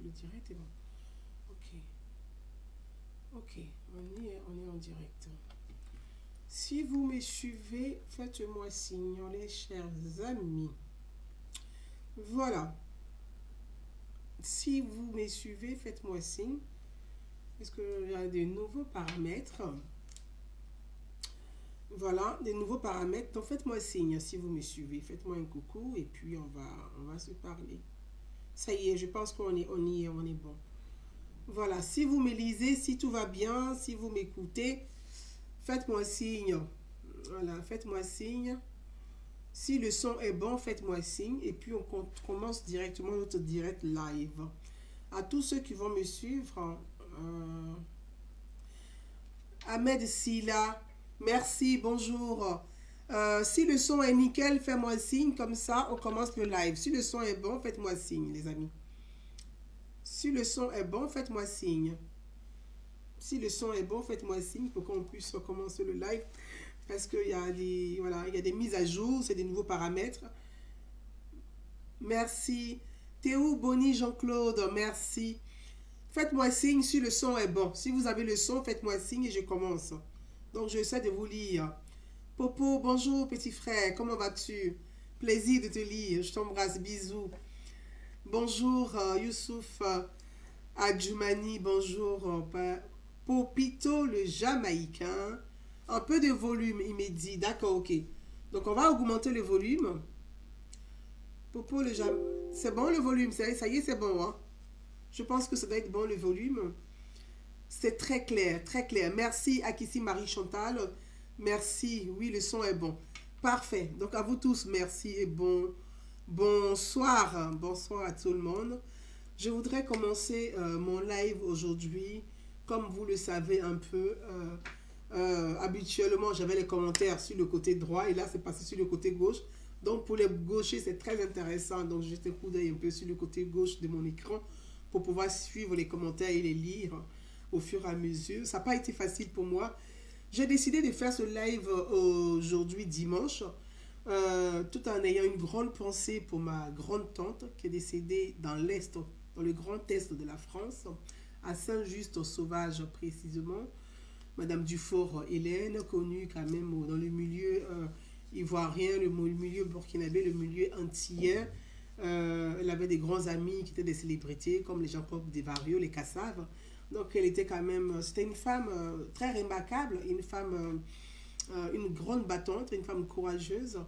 le direct est bon. Ok. Ok, on est en direct. Si vous me suivez, faites-moi signe, les chers amis. Voilà. Si vous me suivez, faites-moi signe. Est-ce qu'il y a des nouveaux paramètres? Voilà, des nouveaux paramètres. Donc faites-moi signe si vous me suivez. Faites-moi un coucou et puis on va se parler. Ça y est, je pense qu'on est, on y est, on est bon. Voilà, si vous me lisez, si tout va bien, si vous m'écoutez, faites-moi signe. Voilà, faites-moi signe. Si le son est bon, faites-moi signe. Et puis on commence directement notre direct live. À tous ceux qui vont me suivre, Ahmed Silla, merci, bonjour. Si le son est nickel, fais-moi signe, comme ça on commence le live. Si le son est bon, faites-moi signe, les amis. Si le son est bon, faites-moi signe. Si le son est bon, faites-moi signe pour qu'on puisse commencer le live. Parce qu'il y a des, voilà, il y a des mises à jour, c'est des nouveaux paramètres. Merci. Théo, Bonnie, Jean-Claude, merci. Faites-moi signe si le son est bon. Si vous avez le son, faites-moi signe et je commence. Donc, j'essaie de vous lire. Popo, bonjour petit frère, comment vas-tu? Plaisir de te lire, je t'embrasse, bisous. Bonjour Youssouf Adjoumani, bonjour Popito le Jamaïcain. Un peu de volume, il m'a dit, d'accord, ok. Donc on va augmenter le volume. Popo le Jamaïcain, c'est bon le volume, ça y est, c'est bon. Hein? Je pense que ça doit être bon le volume. C'est très clair, très clair. Merci Akissi Marie Chantal. Merci, oui, le son est bon. Parfait. Donc à vous tous, merci et bonsoir. Bonsoir à tout le monde. Je voudrais commencer mon live aujourd'hui. Comme vous le savez un peu, habituellement j'avais les commentaires sur le côté droit et là c'est passé sur le côté gauche. Donc pour les gauchers c'est très intéressant. Donc je jette un coup d'œil un peu sur le côté gauche de mon écran pour pouvoir suivre les commentaires et les lire au fur et à mesure. Ça n'a pas été facile pour moi. J'ai décidé de faire ce live aujourd'hui dimanche, tout en ayant une grande pensée pour ma grande tante qui est décédée dans l'Est, dans le grand Est de la France, à Saint-Just-Sauvage précisément. Madame Dufort Hélène, connue quand même dans le milieu ivoirien, le milieu burkinabé, le milieu antillais. Elle avait des grands amis qui étaient des célébrités comme les Jean-Paul Desvarieux, les Cassaves. Donc elle était quand même, c'était une femme très remarquable, une femme, une grande battante, une femme courageuse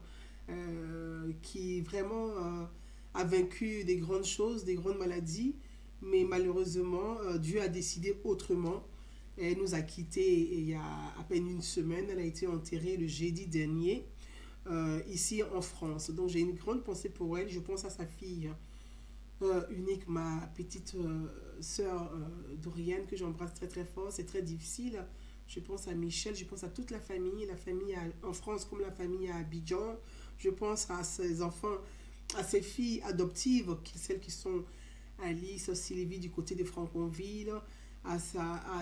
qui vraiment a vaincu des grandes choses, des grandes maladies, mais malheureusement Dieu a décidé autrement. Elle nous a quittés il y a à peine une semaine. Elle a été enterrée le jeudi dernier ici en France. Donc j'ai une grande pensée pour elle. Je pense à sa fille unique, ma petite sœur Doriane, que j'embrasse très très fort. C'est très difficile. Je pense à Michel, je pense à toute la famille en France comme la famille à Abidjan. Je pense à ses enfants, à ses filles adoptives, celles qui sont Alice, Sylvie du côté de Franconville, à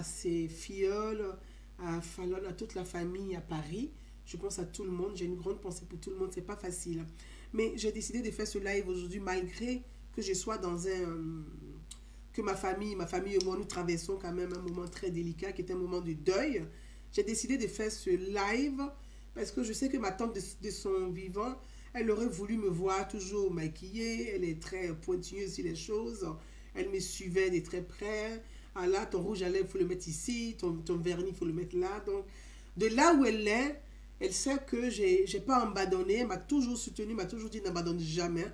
ses filleuls, à Fallon, à toute la famille à Paris. Je pense à tout le monde. J'ai une grande pensée pour tout le monde. C'est pas facile. Mais j'ai décidé de faire ce live aujourd'hui malgré que je sois dans un que ma famille et moi nous traversons quand même un moment très délicat qui est un moment de deuil. J'ai décidé de faire ce live parce que je sais que ma tante de son vivant, elle aurait voulu me voir toujours maquillée. Elle est très pointilleuse sur les choses. Elle me suivait de très près. Ah là, ton rouge à lèvres, il faut le mettre ici. Ton vernis, il faut le mettre là. Donc, de là où elle est, elle sait que j'ai pas abandonné. Elle m'a toujours soutenue, m'a toujours dit n'abandonne jamais.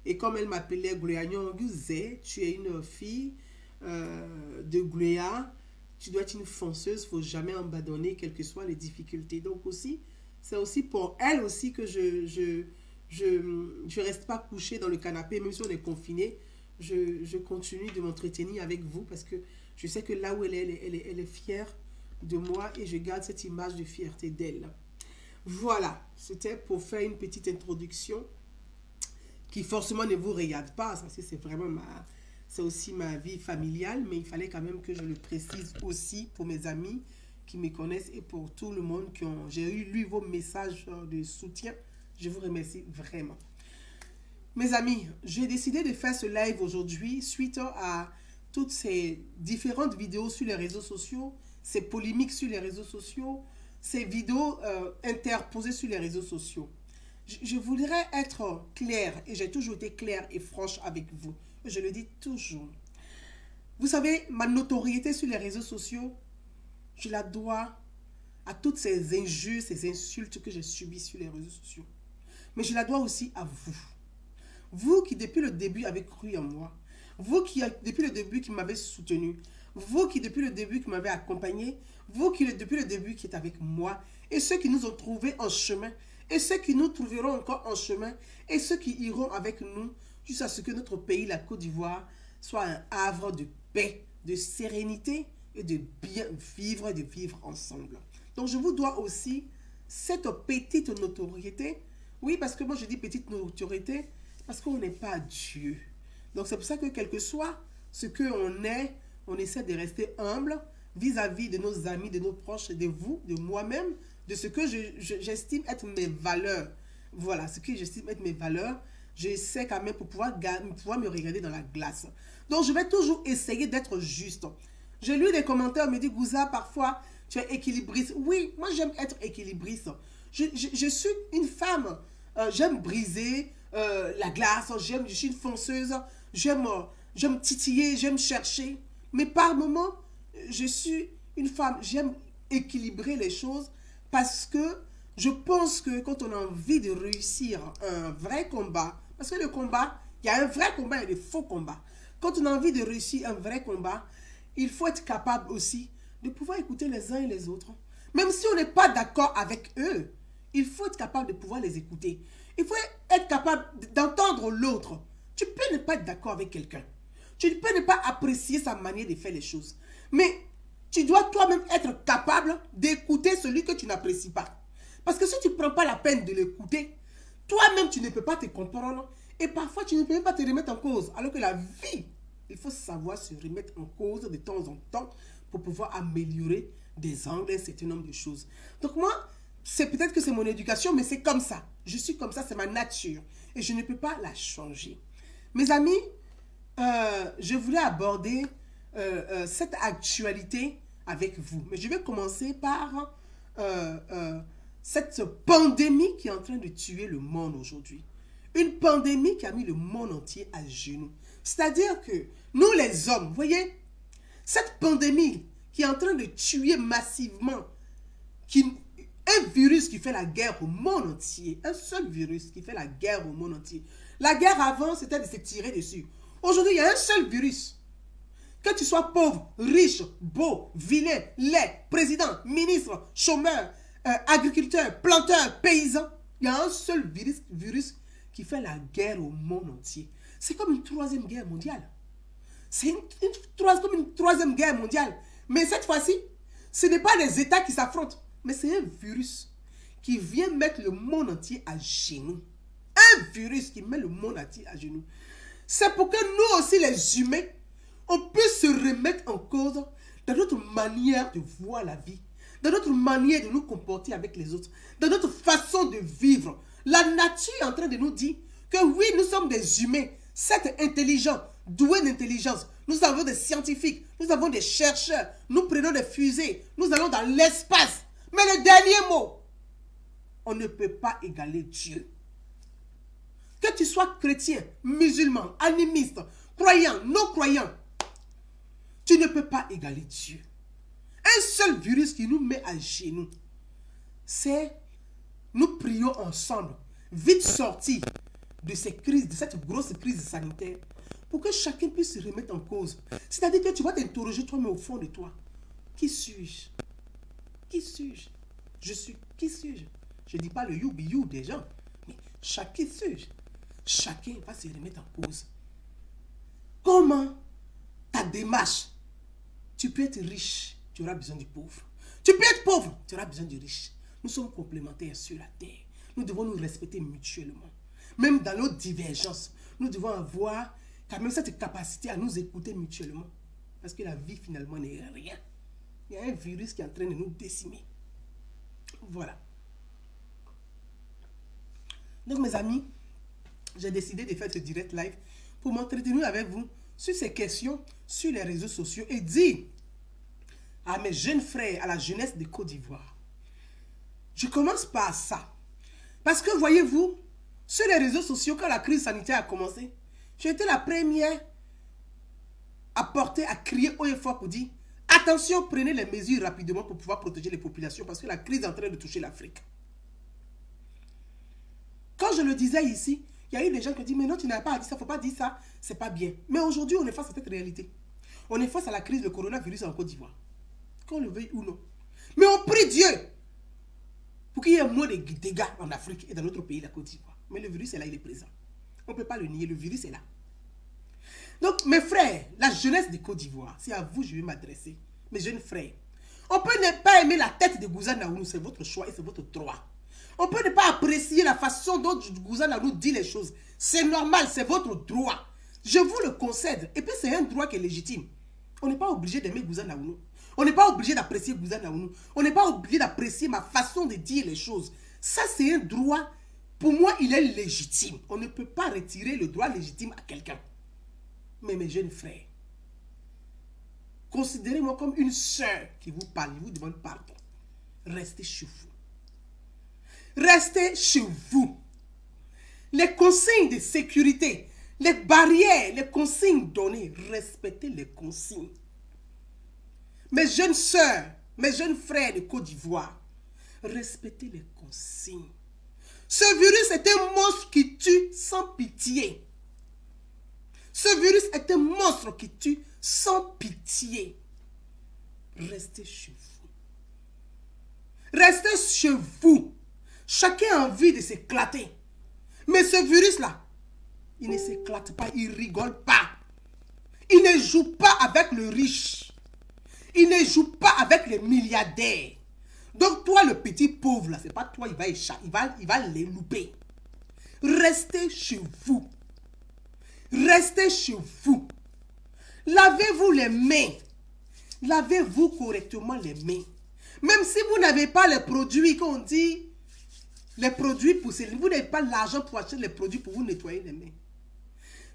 Et comme elle m'appelait Gléagnon Guzet, tu es une fille de Gléa, tu dois être une fonceuse, il ne faut jamais abandonner, quelles que soient les difficultés. Donc aussi, c'est aussi pour elle aussi que je reste pas couchée dans le canapé, même si on est confiné, je continue de m'entretenir avec vous parce que je sais que là où elle est fière de moi et je garde cette image de fierté d'elle. Voilà, c'était pour faire une petite introduction qui forcément ne vous regarde pas, parce que c'est aussi ma vie familiale, mais il fallait quand même que je le précise aussi pour mes amis qui me connaissent et pour tout le monde j'ai lu vos messages de soutien. Je vous remercie vraiment. Mes amis, j'ai décidé de faire ce live aujourd'hui suite à toutes ces différentes vidéos sur les réseaux sociaux, ces polémiques sur les réseaux sociaux, ces vidéos interposées sur les réseaux sociaux. Je voudrais être claire, et j'ai toujours été claire et franche avec vous. Je le dis toujours. Vous savez, ma notoriété sur les réseaux sociaux, je la dois à toutes ces injures, ces insultes que j'ai subies sur les réseaux sociaux. Mais je la dois aussi à vous. Vous qui depuis le début avez cru en moi. Vous qui depuis le début qui m'avez soutenu. Vous qui depuis le début qui m'avez accompagné. Vous qui depuis le début qui êtes avec moi. Et ceux qui nous ont trouvés en chemin. Et ceux qui nous trouveront encore en chemin. Et ceux qui iront avec nous jusqu'à ce que notre pays, la Côte d'Ivoire, soit un havre de paix, de sérénité et de bien vivre et de vivre ensemble. Donc je vous dois aussi cette petite notoriété. Oui, parce que moi je dis petite notoriété parce qu'on n'est pas Dieu. Donc c'est pour ça que quel que soit ce qu'on est, on essaie de rester humble vis-à-vis de nos amis, de nos proches, de vous, de moi-même, de ce que j'estime être mes valeurs. Voilà, ce que j'estime être mes valeurs. J'essaie quand même pour pouvoir me regarder dans la glace. Donc je vais toujours essayer d'être juste. J'ai lu des commentaires, on me dit, Gouza, parfois tu es équilibriste. Oui, moi j'aime être équilibriste. Je suis une femme, j'aime briser la glace, je suis une fonceuse, j'aime titiller, j'aime chercher. Mais par moments, je suis une femme, j'aime équilibrer les choses parce que je pense que quand on a envie de réussir un vrai combat, parce que le combat, il y a un vrai combat et des faux combats. Quand on a envie de réussir un vrai combat, il faut être capable aussi de pouvoir écouter les uns et les autres. Même si on n'est pas d'accord avec eux, il faut être capable de pouvoir les écouter. Il faut être capable d'entendre l'autre. Tu peux ne pas être d'accord avec quelqu'un. Tu peux ne pas apprécier sa manière de faire les choses. Mais tu dois toi-même être capable d'écouter celui que tu n'apprécies pas. Parce que si tu ne prends pas la peine de l'écouter, toi-même tu ne peux pas te comprendre. Et parfois tu ne peux même pas te remettre en cause. Alors que la vie, il faut savoir se remettre en cause de temps en temps pour pouvoir améliorer des angles, un certain nombre de choses. Donc moi, c'est peut-être que c'est mon éducation, mais c'est comme ça. Je suis comme ça, c'est ma nature. Et je ne peux pas la changer. Mes amis, je voulais aborder cette actualité avec vous. Mais je vais commencer par cette pandémie qui est en train de tuer le monde aujourd'hui. Une pandémie qui a mis le monde entier à genoux. C'est-à-dire que nous les hommes, vous voyez, cette pandémie qui est en train de tuer massivement, un virus qui fait la guerre au monde entier, un seul virus qui fait la guerre au monde entier. La guerre avant, c'était de se tirer dessus. Aujourd'hui, il y a un seul virus. Que tu sois pauvre, riche, beau, vilain, laid, président, ministre, chômeur, agriculteur, planteur, paysan, il y a un seul virus qui fait la guerre au monde entier. C'est comme une troisième guerre mondiale. C'est comme une troisième guerre mondiale. Mais cette fois-ci, ce n'est pas les États qui s'affrontent, mais c'est un virus qui vient mettre le monde entier à genoux. Un virus qui met le monde entier à genoux. C'est pour que nous aussi, les humains, on puisse se remettre en cause dans notre manière de voir la vie, dans notre manière de nous comporter avec les autres, dans notre façon de vivre. La nature est en train de nous dire que oui, nous sommes des humains, certes intelligents, doués d'intelligence. Nous avons des scientifiques, nous avons des chercheurs, nous prenons des fusées, nous allons dans l'espace. Mais le dernier mot, on ne peut pas égaler Dieu. Que tu sois chrétien, musulman, animiste, croyant, non-croyant, tu ne peux pas égaler Dieu. Un seul virus qui nous met à genoux, c'est nous prions ensemble, vite sortir de ces crises, de cette grosse crise sanitaire, pour que chacun puisse se remettre en cause. C'est-à-dire que tu vas t'interroger toi-même au fond de toi. Qui suis-je? Qui suis-je? Je suis qui suis-je? Je ne dis pas le you des gens, mais chacun suis-je? Chacun va se remettre en cause. Comment ta démarche? Tu peux être riche, tu auras besoin du pauvre. Tu peux être pauvre, tu auras besoin du riche. Nous sommes complémentaires sur la terre. Nous devons nous respecter mutuellement. Même dans nos divergences, nous devons avoir quand même cette capacité à nous écouter mutuellement. Parce que la vie finalement n'est rien. Il y a un virus qui est en train de nous décimer. Voilà. Donc mes amis, j'ai décidé de faire ce direct live pour m'entretenir avec vous sur ces questions sur les réseaux sociaux et dire à mes jeunes frères, à la jeunesse de Côte d'Ivoire. Je commence par ça. Parce que voyez-vous, sur les réseaux sociaux, quand la crise sanitaire a commencé, j'ai été la première à porter, à crier haut et fort pour dire attention, prenez les mesures rapidement pour pouvoir protéger les populations parce que la crise est en train de toucher l'Afrique. Quand je le disais ici, il y a eu des gens qui ont dit mais non, tu n'as pas à dire ça, il ne faut pas dire ça, c'est pas bien. Mais aujourd'hui, on est face à cette réalité. On est face à la crise du coronavirus en Côte d'Ivoire. Qu'on le veuille ou non. Mais on prie Dieu pour qu'il y ait moins de dégâts en Afrique et dans notre pays, la Côte d'Ivoire. Mais le virus est là, il est présent. On ne peut pas le nier, le virus est là. Donc, mes frères, la jeunesse de Côte d'Ivoire, c'est à vous que je vais m'adresser. Mes jeunes frères. On peut ne pas aimer la tête de Gouza Naourou, c'est votre choix et c'est votre droit. On peut ne pas apprécier la façon dont Gouza Naourou dit les choses. C'est normal, c'est votre droit. Je vous le concède. Et puis, c'est un droit qui est légitime. On n'est pas obligé d'aimer Gouza Naourou. On n'est pas obligé d'apprécier Gouza Naourou. On n'est pas obligé d'apprécier ma façon de dire les choses. Ça, c'est un droit. Pour moi, il est légitime. On ne peut pas retirer le droit légitime à quelqu'un. Mais mes jeunes frères, considérez-moi comme une sœur qui vous parle, qui vous demande pardon. Restez chez vous. Restez chez vous. Les consignes de sécurité, les barrières, les consignes données, respectez les consignes. Mes jeunes sœurs, mes jeunes frères de Côte d'Ivoire, respectez les consignes. Ce virus est un monstre qui tue sans pitié. Ce virus est un monstre qui tue sans pitié. Restez chez vous. Restez chez vous. Chacun a envie de s'éclater. Mais ce virus-là, il ne s'éclate pas, il ne rigole pas. Il ne joue pas avec le riche. Il ne joue pas avec les milliardaires. Donc toi, le petit pauvre, là, c'est pas toi, il va échapper, il va les louper. Restez chez vous. Restez chez vous. Lavez-vous les mains. Lavez-vous correctement les mains. Même si vous n'avez pas les produits qu'on dit, les produits pour vous n'avez pas l'argent pour acheter les produits pour vous nettoyer les mains.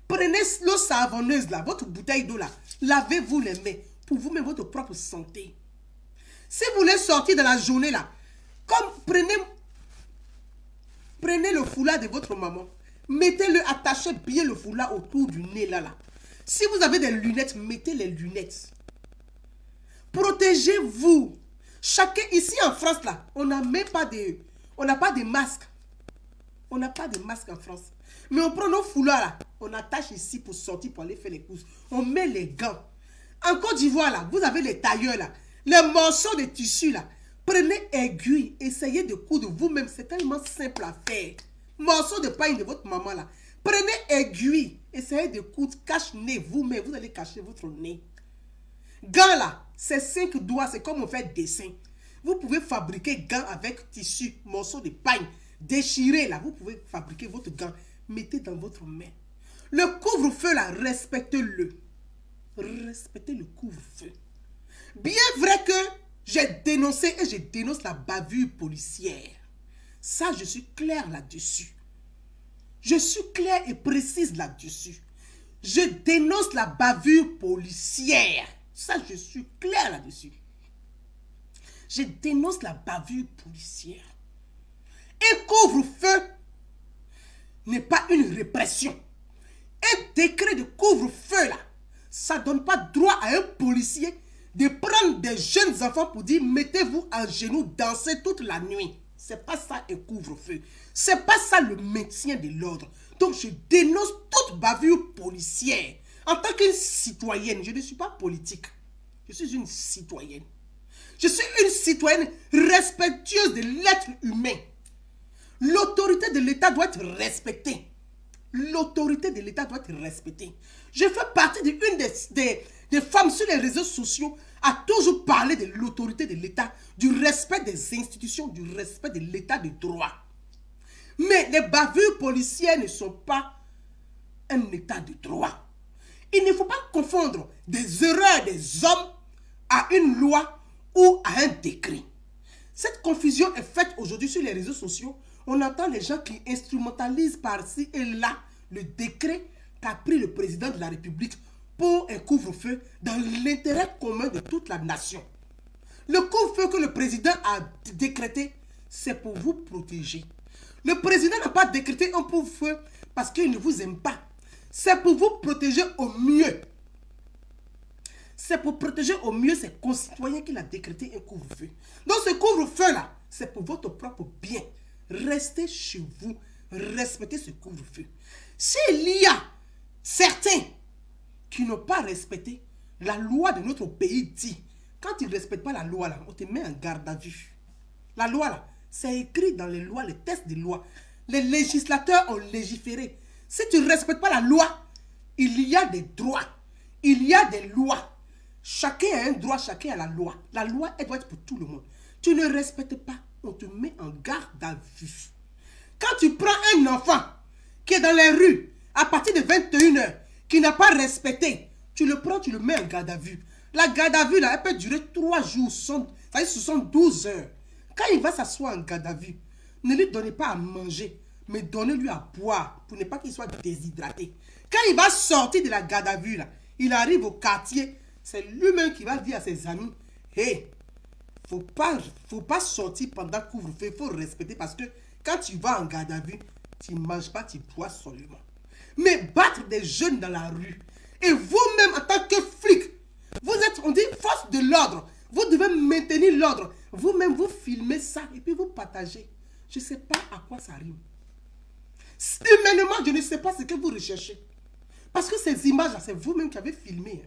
Prenez l'eau savonneuse là, votre bouteille d'eau là. Lavez-vous les mains pour vous-même votre propre santé. Si vous voulez sortir dans la journée là, comme prenez le foulard de votre maman. Mettez-le, attachez bien le foulard autour du nez là. Si vous avez des lunettes, mettez les lunettes. Protégez-vous. Chacun ici en France là, on n'a pas de masque. On n'a pas de masque en France. Mais on prend nos foulards là, on attache ici pour sortir, pour aller faire les courses. On met les gants. En Côte d'Ivoire là, vous avez les tailleurs là, les morceaux de tissu là. Prenez aiguille, essayez de coudre vous-même, c'est tellement simple à faire. Morceau de pain de votre maman là. Prenez aiguille, essayez de coudre, cache-nez vous-même, vous allez cacher votre nez. Gants là, c'est 5 doigts, c'est comme on fait dessin. Vous pouvez fabriquer gants avec tissu, morceau de pain, déchiré là. Vous pouvez fabriquer votre gant, mettez dans votre main. Le couvre-feu là, respectez-le. Respectez le couvre-feu. Bien vrai que j'ai dénoncé et je dénonce la bavure policière. Ça, je suis clair là-dessus. Je suis clair et précise là-dessus. Je dénonce la bavure policière. Ça, je suis clair là-dessus. Je dénonce la bavure policière. Un couvre-feu n'est pas une répression. Un décret de couvre-feu, là, ça ne donne pas droit à un policier de prendre des jeunes enfants pour dire mettez-vous à genoux, dansez toute la nuit. C'est pas ça un couvre-feu. C'est pas ça le maintien de l'ordre. Donc je dénonce toute bavure policière. En tant qu'une citoyenne, je ne suis pas politique. Je suis une citoyenne. Je suis une citoyenne respectueuse de l'être humain. L'autorité de l'État doit être respectée. L'autorité de l'État doit être respectée. Je fais partie d'une des femmes sur les réseaux sociaux à toujours parler de l'autorité de l'État, du respect des institutions, du respect de l'État de droit. Mais les bavures policières ne sont pas un État de droit. Il ne faut pas confondre des erreurs des hommes à une loi ou à un décret. Cette confusion est faite aujourd'hui sur les réseaux sociaux. On entend les gens qui instrumentalisent par-ci et là le décret qu'a pris le président de la République pour un couvre-feu dans l'intérêt commun de toute la nation. Le couvre-feu que le président a décrété, c'est pour vous protéger. Le président n'a pas décrété un couvre-feu parce qu'il ne vous aime pas. C'est pour vous protéger au mieux. C'est pour protéger au mieux ses concitoyens qu'il a décrété un couvre-feu. Donc ce couvre-feu-là, c'est pour votre propre bien. Restez chez vous. Respectez ce couvre-feu. S'il y a certains qui n'ont pas respecté, la loi de notre pays dit, quand ils ne respectent pas la loi, là, on te met en garde à vue. La loi, là, c'est écrit dans les lois, les textes des lois. Les législateurs ont légiféré. Si tu ne respectes pas la loi, il y a des droits. Il y a des lois. Chacun a un droit, chacun a la loi. La loi, elle doit être pour tout le monde. Tu ne respectes pas, on te met en garde à vue. Quand tu prends un enfant qui est dans les rues à partir de 21h, qui n'a pas respecté, tu le prends, tu le mets en garde à vue. La garde à vue, là, elle peut durer 3 jours, c'est-à-dire 72 heures. Quand il va s'asseoir en garde à vue, ne lui donnez pas à manger, mais donnez-lui à boire pour ne pas qu'il soit déshydraté. Quand il va sortir de la garde à vue, là, il arrive au quartier, c'est lui-même qui va dire à ses amis, « Hey, faut pas sortir pendant le couvre-feu, il faut respecter parce que quand tu vas en garde à vue, tu ne manges pas, tu bois seulement. » Mais battre des jeunes dans la rue, et vous-même en tant que flic, vous êtes, on dit, force de l'ordre, vous devez maintenir l'ordre. Vous-même, vous filmez ça et puis vous partagez. Je ne sais pas à quoi ça rime. Humainement, je ne sais pas ce que vous recherchez. Parce que ces images-là, c'est vous-même qui avez filmé.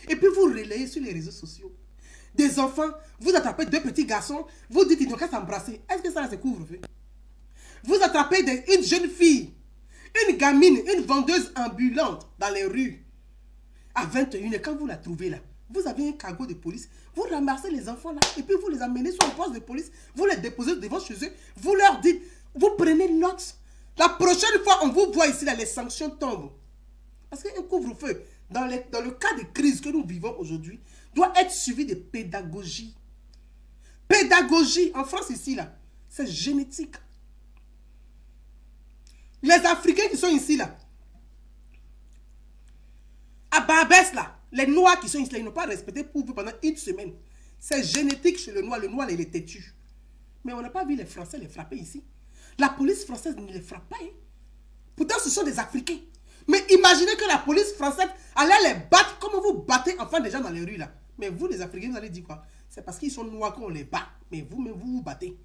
Et puis vous relayez sur les réseaux sociaux. Des enfants, vous attrapez 2 petits garçons, vous dites qu'ils n'ont qu'à s'embrasser. Est-ce que ça se couvre-feu? Vous attrapez une jeune fille, une gamine, une vendeuse ambulante dans les rues. À 21h, quand vous la trouvez là, vous avez un cargo de police, vous ramassez les enfants là, et puis vous les amenez sur le poste de police, vous les déposez devant chez eux, vous leur dites, vous prenez note. La prochaine fois, on vous voit ici, là, les sanctions tombent. Parce qu'un couvre-feu, dans le cas de crise que nous vivons aujourd'hui, doit être suivi de pédagogie. Pédagogie, en France ici, là, c'est génétique. Les Africains qui sont ici, là, à Barbès, là, les Noirs qui sont ici, là, ils n'ont pas respecté pour vous pendant 1 semaine. C'est génétique chez le Noir. Le Noir, il est têtu. Mais on n'a pas vu les Français les frapper ici. La police française ne les frappe pas. Hein. Pourtant, ce sont des Africains. Mais imaginez que la police française allait les battre comme vous battez enfin des gens dans les rues, là. Mais vous, les Africains, vous allez dire quoi? C'est parce qu'ils sont noirs qu'on les bat. Mais vous-même, vous vous battez.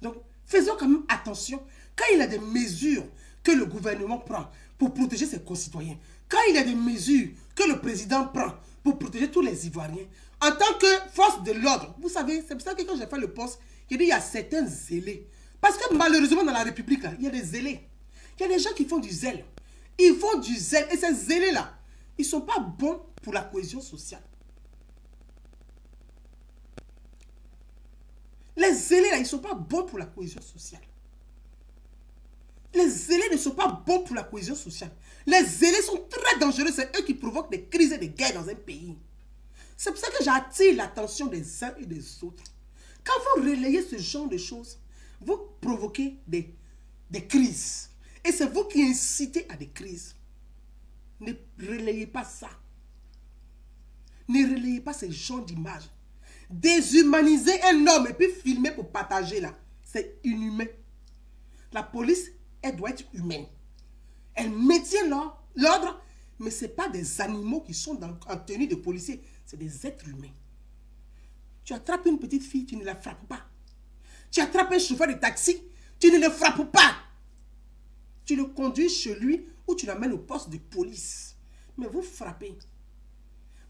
Donc, faisons quand même attention. Quand il y a des mesures que le gouvernement prend pour protéger ses concitoyens, quand il y a des mesures que le président prend pour protéger tous les Ivoiriens, en tant que force de l'ordre, vous savez, c'est pour ça que quand j'ai fait le poste, j'ai dit il y a certains zélés. Parce que malheureusement, dans la République, là, il y a des zélés. Il y a des gens qui font du zèle. Ils font du zèle. Et ces zélés-là, ils ne sont pas bons pour la cohésion sociale. Les zélés, là, ils ne sont pas bons pour la cohésion sociale. Les zélés ne sont pas bons pour la cohésion sociale. Les zélés sont très dangereux. C'est eux qui provoquent des crises et des guerres dans un pays. C'est pour ça que j'attire l'attention des uns et des autres. Quand vous relayez ce genre de choses, vous provoquez des crises. Et c'est vous qui incitez à des crises. Ne relayez pas ça. Ne relayez pas ce genre d'images. Déshumaniser un homme et puis filmer pour partager là, c'est inhumain. La police, elle doit être humaine. Elle maintient l'ordre, mais ce n'est pas des animaux qui sont en tenue de policier, c'est des êtres humains. Tu attrapes une petite fille, tu ne la frappes pas. Tu attrapes un chauffeur de taxi, tu ne le frappes pas. Tu le conduis chez lui ou tu l'amènes au poste de police. Mais vous frappez,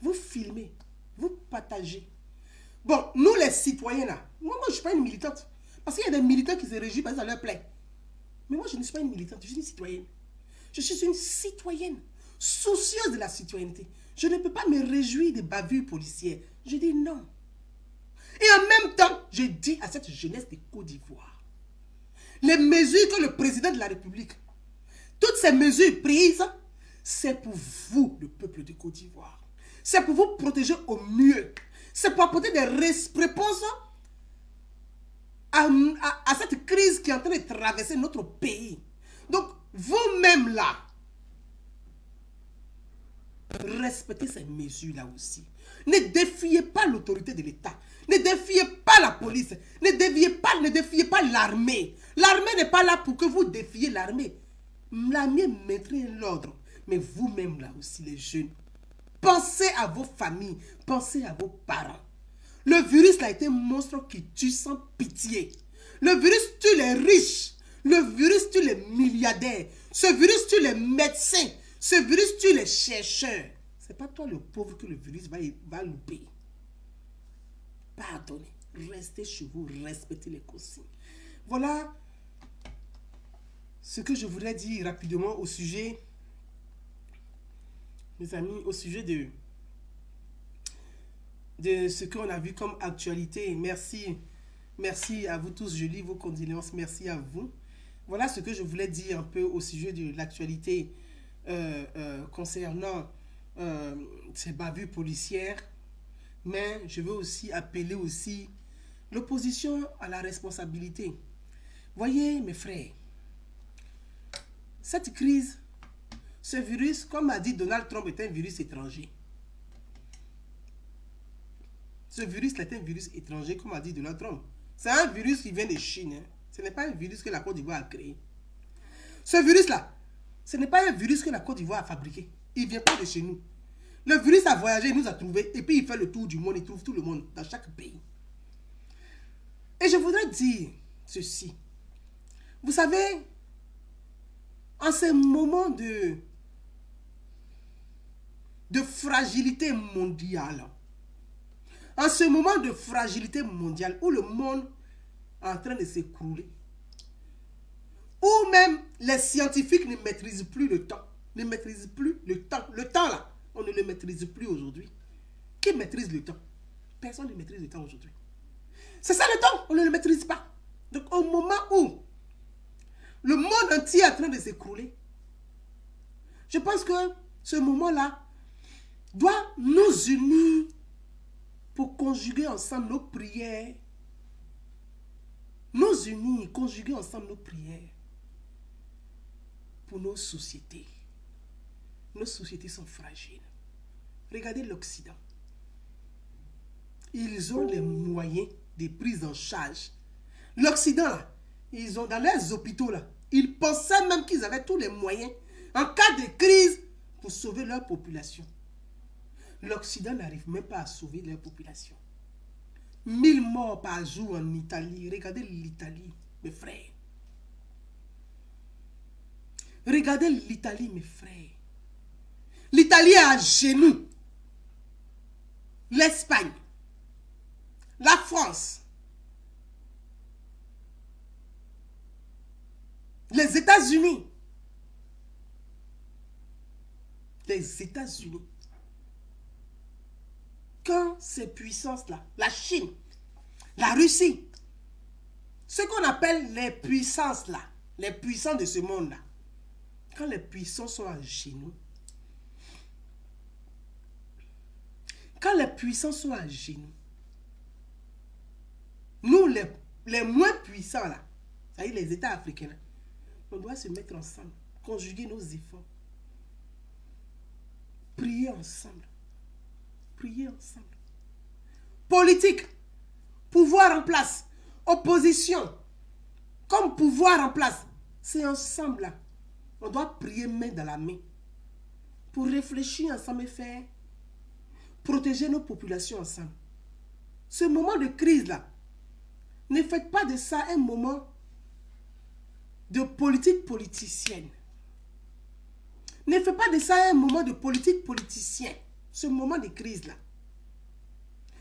vous filmez, vous partagez. Bon, nous les citoyens là, moi je ne suis pas une militante. Parce qu'il y a des militants qui se réjouissent parce que ça leur plaît. Mais moi je ne suis pas une militante, je suis une citoyenne. Je suis une citoyenne, soucieuse de la citoyenneté. Je ne peux pas me réjouir des bavures policières. Je dis non. Et en même temps, je dis à cette jeunesse de Côte d'Ivoire, les mesures que le président de la République, toutes ces mesures prises, c'est pour vous, le peuple de Côte d'Ivoire. C'est pour vous protéger au mieux. C'est pour apporter des réponses à cette crise qui est en train de traverser notre pays. Donc, vous-même là, respectez ces mesures-là aussi. Ne défiez pas l'autorité de l'État. Ne défiez pas la police. Ne défiez pas l'armée. L'armée n'est pas là pour que vous défiez l'armée. L'armée mettrait l'ordre. Mais vous-même là aussi, les jeunes, pensez à vos familles. Pensez à vos parents. Le virus là, est un monstre qui tue sans pitié. Le virus tue les riches. Le virus tue les milliardaires. Ce virus tue les médecins. Ce virus tue les chercheurs. Ce n'est pas toi le pauvre que le virus va louper. Pardonnez. Restez chez vous. Respectez les consignes. Voilà ce que je voudrais dire rapidement au sujet, mes amis, au sujet de ce qu'on a vu comme actualité. Merci. Merci à vous tous. Je lis vos condoléances. Merci à vous. Voilà ce que je voulais dire un peu au sujet de l'actualité concernant ces bavures policières. Mais je veux aussi appeler aussi l'opposition à la responsabilité. Voyez, mes frères, cette crise, ce virus, comme a dit Donald Trump, est un virus étranger. Ce virus est un virus étranger, comme a dit Donald Trump. C'est un virus qui vient de Chine. Hein. Ce n'est pas un virus que la Côte d'Ivoire a créé. Ce virus-là, ce n'est pas un virus que la Côte d'Ivoire a fabriqué. Il ne vient pas de chez nous. Le virus a voyagé, il nous a trouvés, et puis il fait le tour du monde, il trouve tout le monde, dans chaque pays. Et je voudrais dire ceci. Vous savez, en ces moments de fragilité mondiale, en ce moment de fragilité mondiale où le monde est en train de s'écrouler, où même les scientifiques ne maîtrisent plus le temps, ne maîtrisent plus le temps. Le temps là, on ne le maîtrise plus aujourd'hui. Qui maîtrise le temps? Personne ne maîtrise le temps aujourd'hui. C'est ça le temps, on ne le maîtrise pas. Donc au moment où le monde entier est en train de s'écrouler, je pense que ce moment-là doit nous unir pour conjuguer ensemble nos prières. Nous unir, conjuguer ensemble nos prières pour nos sociétés. Nos sociétés sont fragiles. Regardez l'Occident. Ils ont les moyens de prise en charge. L'Occident, là, ils ont dans leurs hôpitaux, là, ils pensaient même qu'ils avaient tous les moyens en cas de crise pour sauver leur population. L'Occident n'arrive même pas à sauver leur population. 1000 morts par jour en Italie. Regardez l'Italie, mes frères. Regardez l'Italie, mes frères. L'Italie est à genoux. L'Espagne. La France. Les États-Unis. Les États-Unis. Quand ces puissances-là, la Chine, la Russie, ce qu'on appelle les puissances-là, les puissants de ce monde-là, quand les puissants sont à genoux, quand les puissants sont à genoux, nous, les moins puissants, là, c'est-à-dire les États africains, là, on doit se mettre ensemble, conjuguer nos efforts, prier ensemble. Prier ensemble. Politique, pouvoir en place, opposition, comme pouvoir en place, c'est ensemble là. On doit prier main dans la main pour réfléchir ensemble et faire protéger nos populations ensemble. Ce moment de crise là, ne faites pas de ça un moment de politique politicienne. Ne faites pas de ça un moment de politique politicien. Ce moment de crise-là.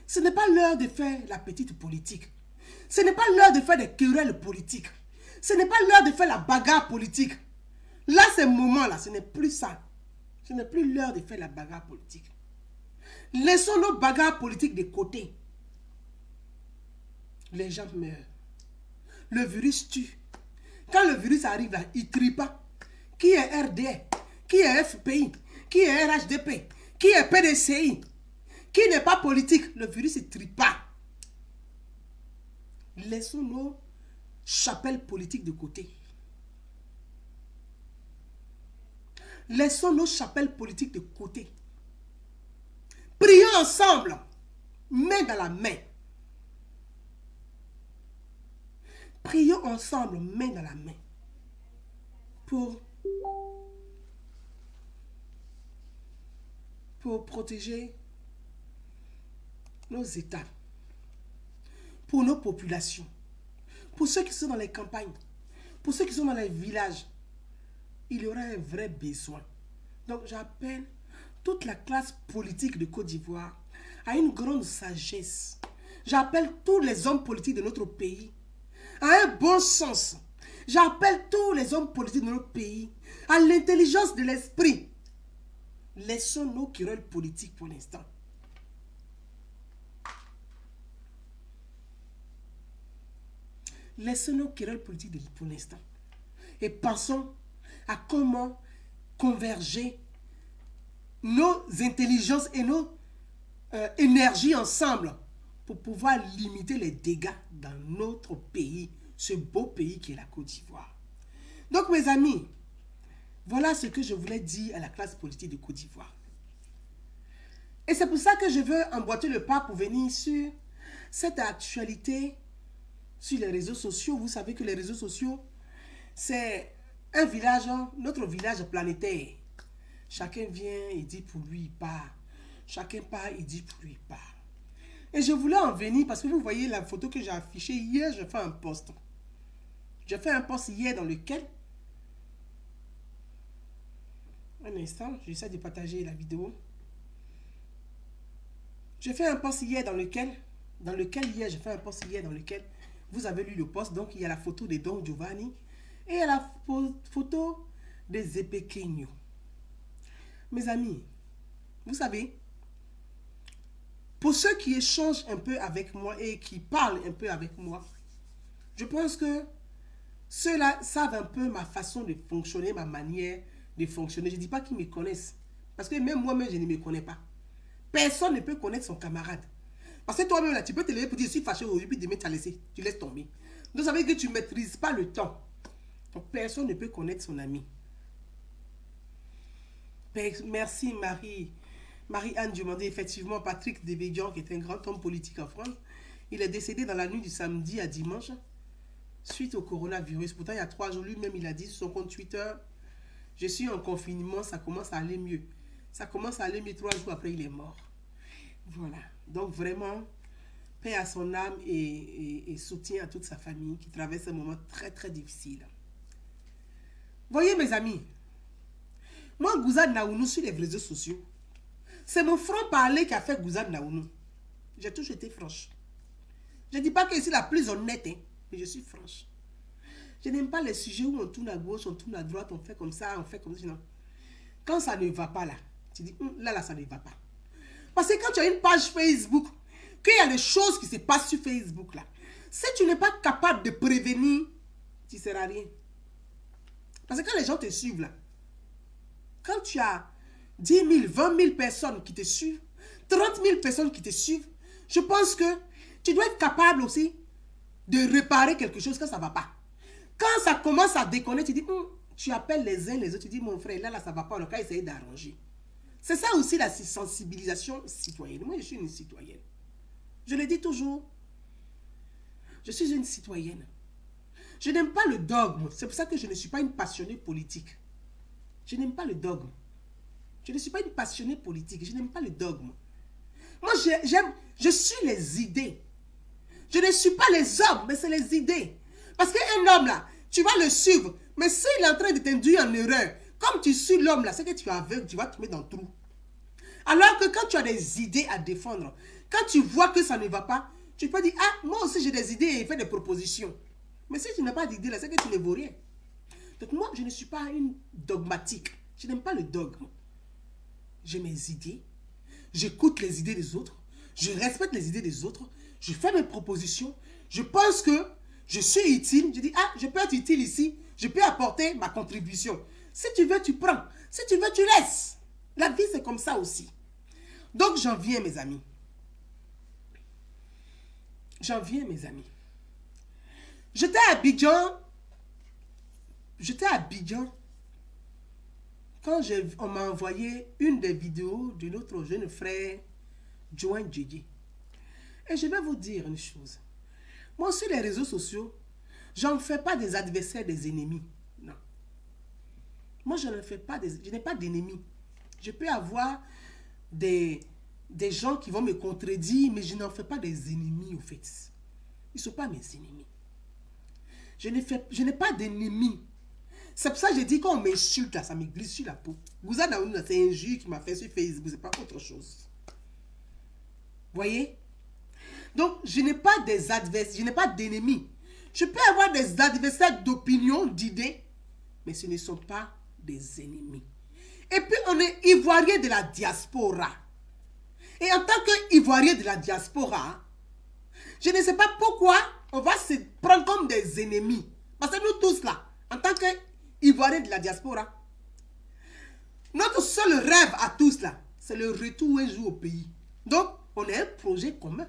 Ce n'est pas l'heure de faire la petite politique. Ce n'est pas l'heure de faire des querelles politiques. Ce n'est pas l'heure de faire la bagarre politique. Là, ce moment-là, ce n'est plus ça. Ce n'est plus l'heure de faire la bagarre politique. Laissons nos bagarres politiques de côté. Les gens meurent. Le virus tue. Quand le virus arrive là, il ne trie pas. Qui est RDR? Qui est FPI? Qui est RHDP? Qui est PDCI? Qui n'est pas politique? Le virus ne trie pas. Laissons nos chapelles politiques de côté. Laissons nos chapelles politiques de côté. ensemble, main dans la main. Prions ensemble, main dans la main, pour protéger nos États, pour nos populations, pour ceux qui sont dans les campagnes, pour ceux qui sont dans les villages. Il y aura un vrai besoin. Donc j'appelle toute la classe politique de Côte d'Ivoire à une grande sagesse. J'appelle tous les hommes politiques de notre pays à un bon sens. J'appelle tous les hommes politiques de notre pays à l'intelligence de l'esprit. Laissons nos querelles politiques pour l'instant. Laissons nos querelles politiques pour l'instant. Et pensons à comment converger nos intelligences et nos énergies ensemble pour pouvoir limiter les dégâts dans notre pays, ce beau pays qui est la Côte d'Ivoire. Donc mes amis, voilà ce que je voulais dire à la classe politique de Côte d'Ivoire. Et c'est pour ça que je veux emboîter le pas pour venir sur cette actualité sur les réseaux sociaux. Vous savez que les réseaux sociaux, c'est un village, notre village planétaire. Chacun vient et dit pour lui, il part. Chacun part et dit pour lui, il part. Et je voulais en venir parce que vous voyez la photo que j'ai affichée hier, j'ai fait un post. J'ai fait un post hier dans lequel... Un instant, j'essaie de partager la vidéo. J'ai fait un post hier vous avez lu le post, donc il y a la photo de Don Giovanni et il y a la photo de Zepekenyo. Mes amis, vous savez, pour ceux qui échangent un peu avec moi et qui parlent un peu avec moi, je pense que ceux-là savent un peu ma façon de fonctionner, ma manière de fonctionner. Je ne dis pas qu'ils me connaissent, parce que même moi-même, je ne me connais pas. Personne ne peut connaître son camarade. Parce que toi-même, là, tu peux te lever pour dire, je suis fâché aujourd'hui, puis demain, tu as laissé, tu laisses tomber. Donc, ça veut dire que tu ne maîtrises pas le temps. Donc, personne ne peut connaître son ami. Merci, Marie-Anne Diomandé. Effectivement, Patrick Devedjian, qui est un grand homme politique en France, il est décédé dans la nuit du samedi à dimanche, suite au coronavirus. Pourtant, il y a 3 jours, lui-même, il a dit sur son compte Twitter, je suis en confinement, ça commence à aller mieux. Ça commence à aller mieux 3 jours après, il est mort. Voilà. Donc vraiment, paix à son âme et soutien à toute sa famille qui traverse un moment très très difficile. Voyez mes amis, moi Gouzad Naounou sur les réseaux sociaux, c'est mon franc-parler qui a fait Gouzad Naounou. J'ai toujours été franche. Je ne dis pas que je suis la plus honnête, hein, mais je suis franche. Je n'aime pas les sujets où on tourne à gauche, on tourne à droite, on fait comme ça, on fait comme ça. Non. Quand ça ne va pas là, tu dis, là, ça ne va pas. Parce que quand tu as une page Facebook, qu'il y a des choses qui se passent sur Facebook là, si tu n'es pas capable de prévenir, tu ne seras rien. Parce que quand les gens te suivent là, quand tu as 10 000, 20 000 personnes qui te suivent, 30 000 personnes qui te suivent, je pense que tu dois être capable aussi de réparer quelque chose quand ça ne va pas. Quand ça commence à déconner, tu dis, tu appelles les uns les autres, tu dis, mon frère, là ça ne va pas, on va essayer d'arranger. C'est ça aussi la sensibilisation citoyenne. Moi, je suis une citoyenne. Je le dis toujours. Je suis une citoyenne. Je n'aime pas le dogme. C'est pour ça que je ne suis pas une passionnée politique. Je n'aime pas le dogme. Je ne suis pas une passionnée politique. Je n'aime pas le dogme. Moi, je suis les idées. Je ne suis pas les hommes, mais c'est les idées. Parce qu'un homme, là, tu vas le suivre. Mais s'il est en train de t'induire en erreur, comme tu suis l'homme, là, c'est que tu es aveugle, tu vas te mettre dans le trou. Alors que quand tu as des idées à défendre, quand tu vois que ça ne va pas, tu peux dire, ah, moi aussi j'ai des idées et faire des propositions. Mais si tu n'as pas d'idées, là, c'est que tu ne vaux rien. Donc moi, je ne suis pas une dogmatique. Je n'aime pas le dogme. J'ai mes idées, j'écoute les idées des autres, je respecte les idées des autres, je fais mes propositions, je pense que je suis utile, je dis, ah, je peux être utile ici, je peux apporter ma contribution. Si tu veux, tu prends. Si tu veux, tu laisses. La vie, c'est comme ça aussi. Donc, j'en viens, mes amis. J'en viens, mes amis. J'étais à Abidjan. Quand on m'a envoyé une des vidéos de notre jeune frère Joint Djidji. Et je vais vous dire une chose. Moi, sur les réseaux sociaux, je n'en fais pas des adversaires, des ennemis. Non. Moi, je ne fais pas je n'ai pas d'ennemis. Je peux avoir des gens qui vont me contredire, mais je n'en fais pas des ennemis, au fait. Ils ne sont pas mes ennemis. Je n'ai pas d'ennemis. C'est pour ça que je dis qu'on m'insulte, ça me glisse sur la peau. Vous avez c'est un jus qui m'a fait sur Facebook, c'est pas autre chose. Voyez? Donc, je n'ai pas des adversaires, je n'ai pas d'ennemis. Je peux avoir des adversaires d'opinion, d'idées, mais ce ne sont pas des ennemis. Et puis, on est Ivoirien de la diaspora. Et en tant qu'Ivoirien de la diaspora, je ne sais pas pourquoi on va se prendre comme des ennemis. Parce que nous tous là, en tant qu'Ivoiriens de la diaspora, notre seul rêve à tous là, c'est le retour un jour au pays. Donc, on a un projet commun.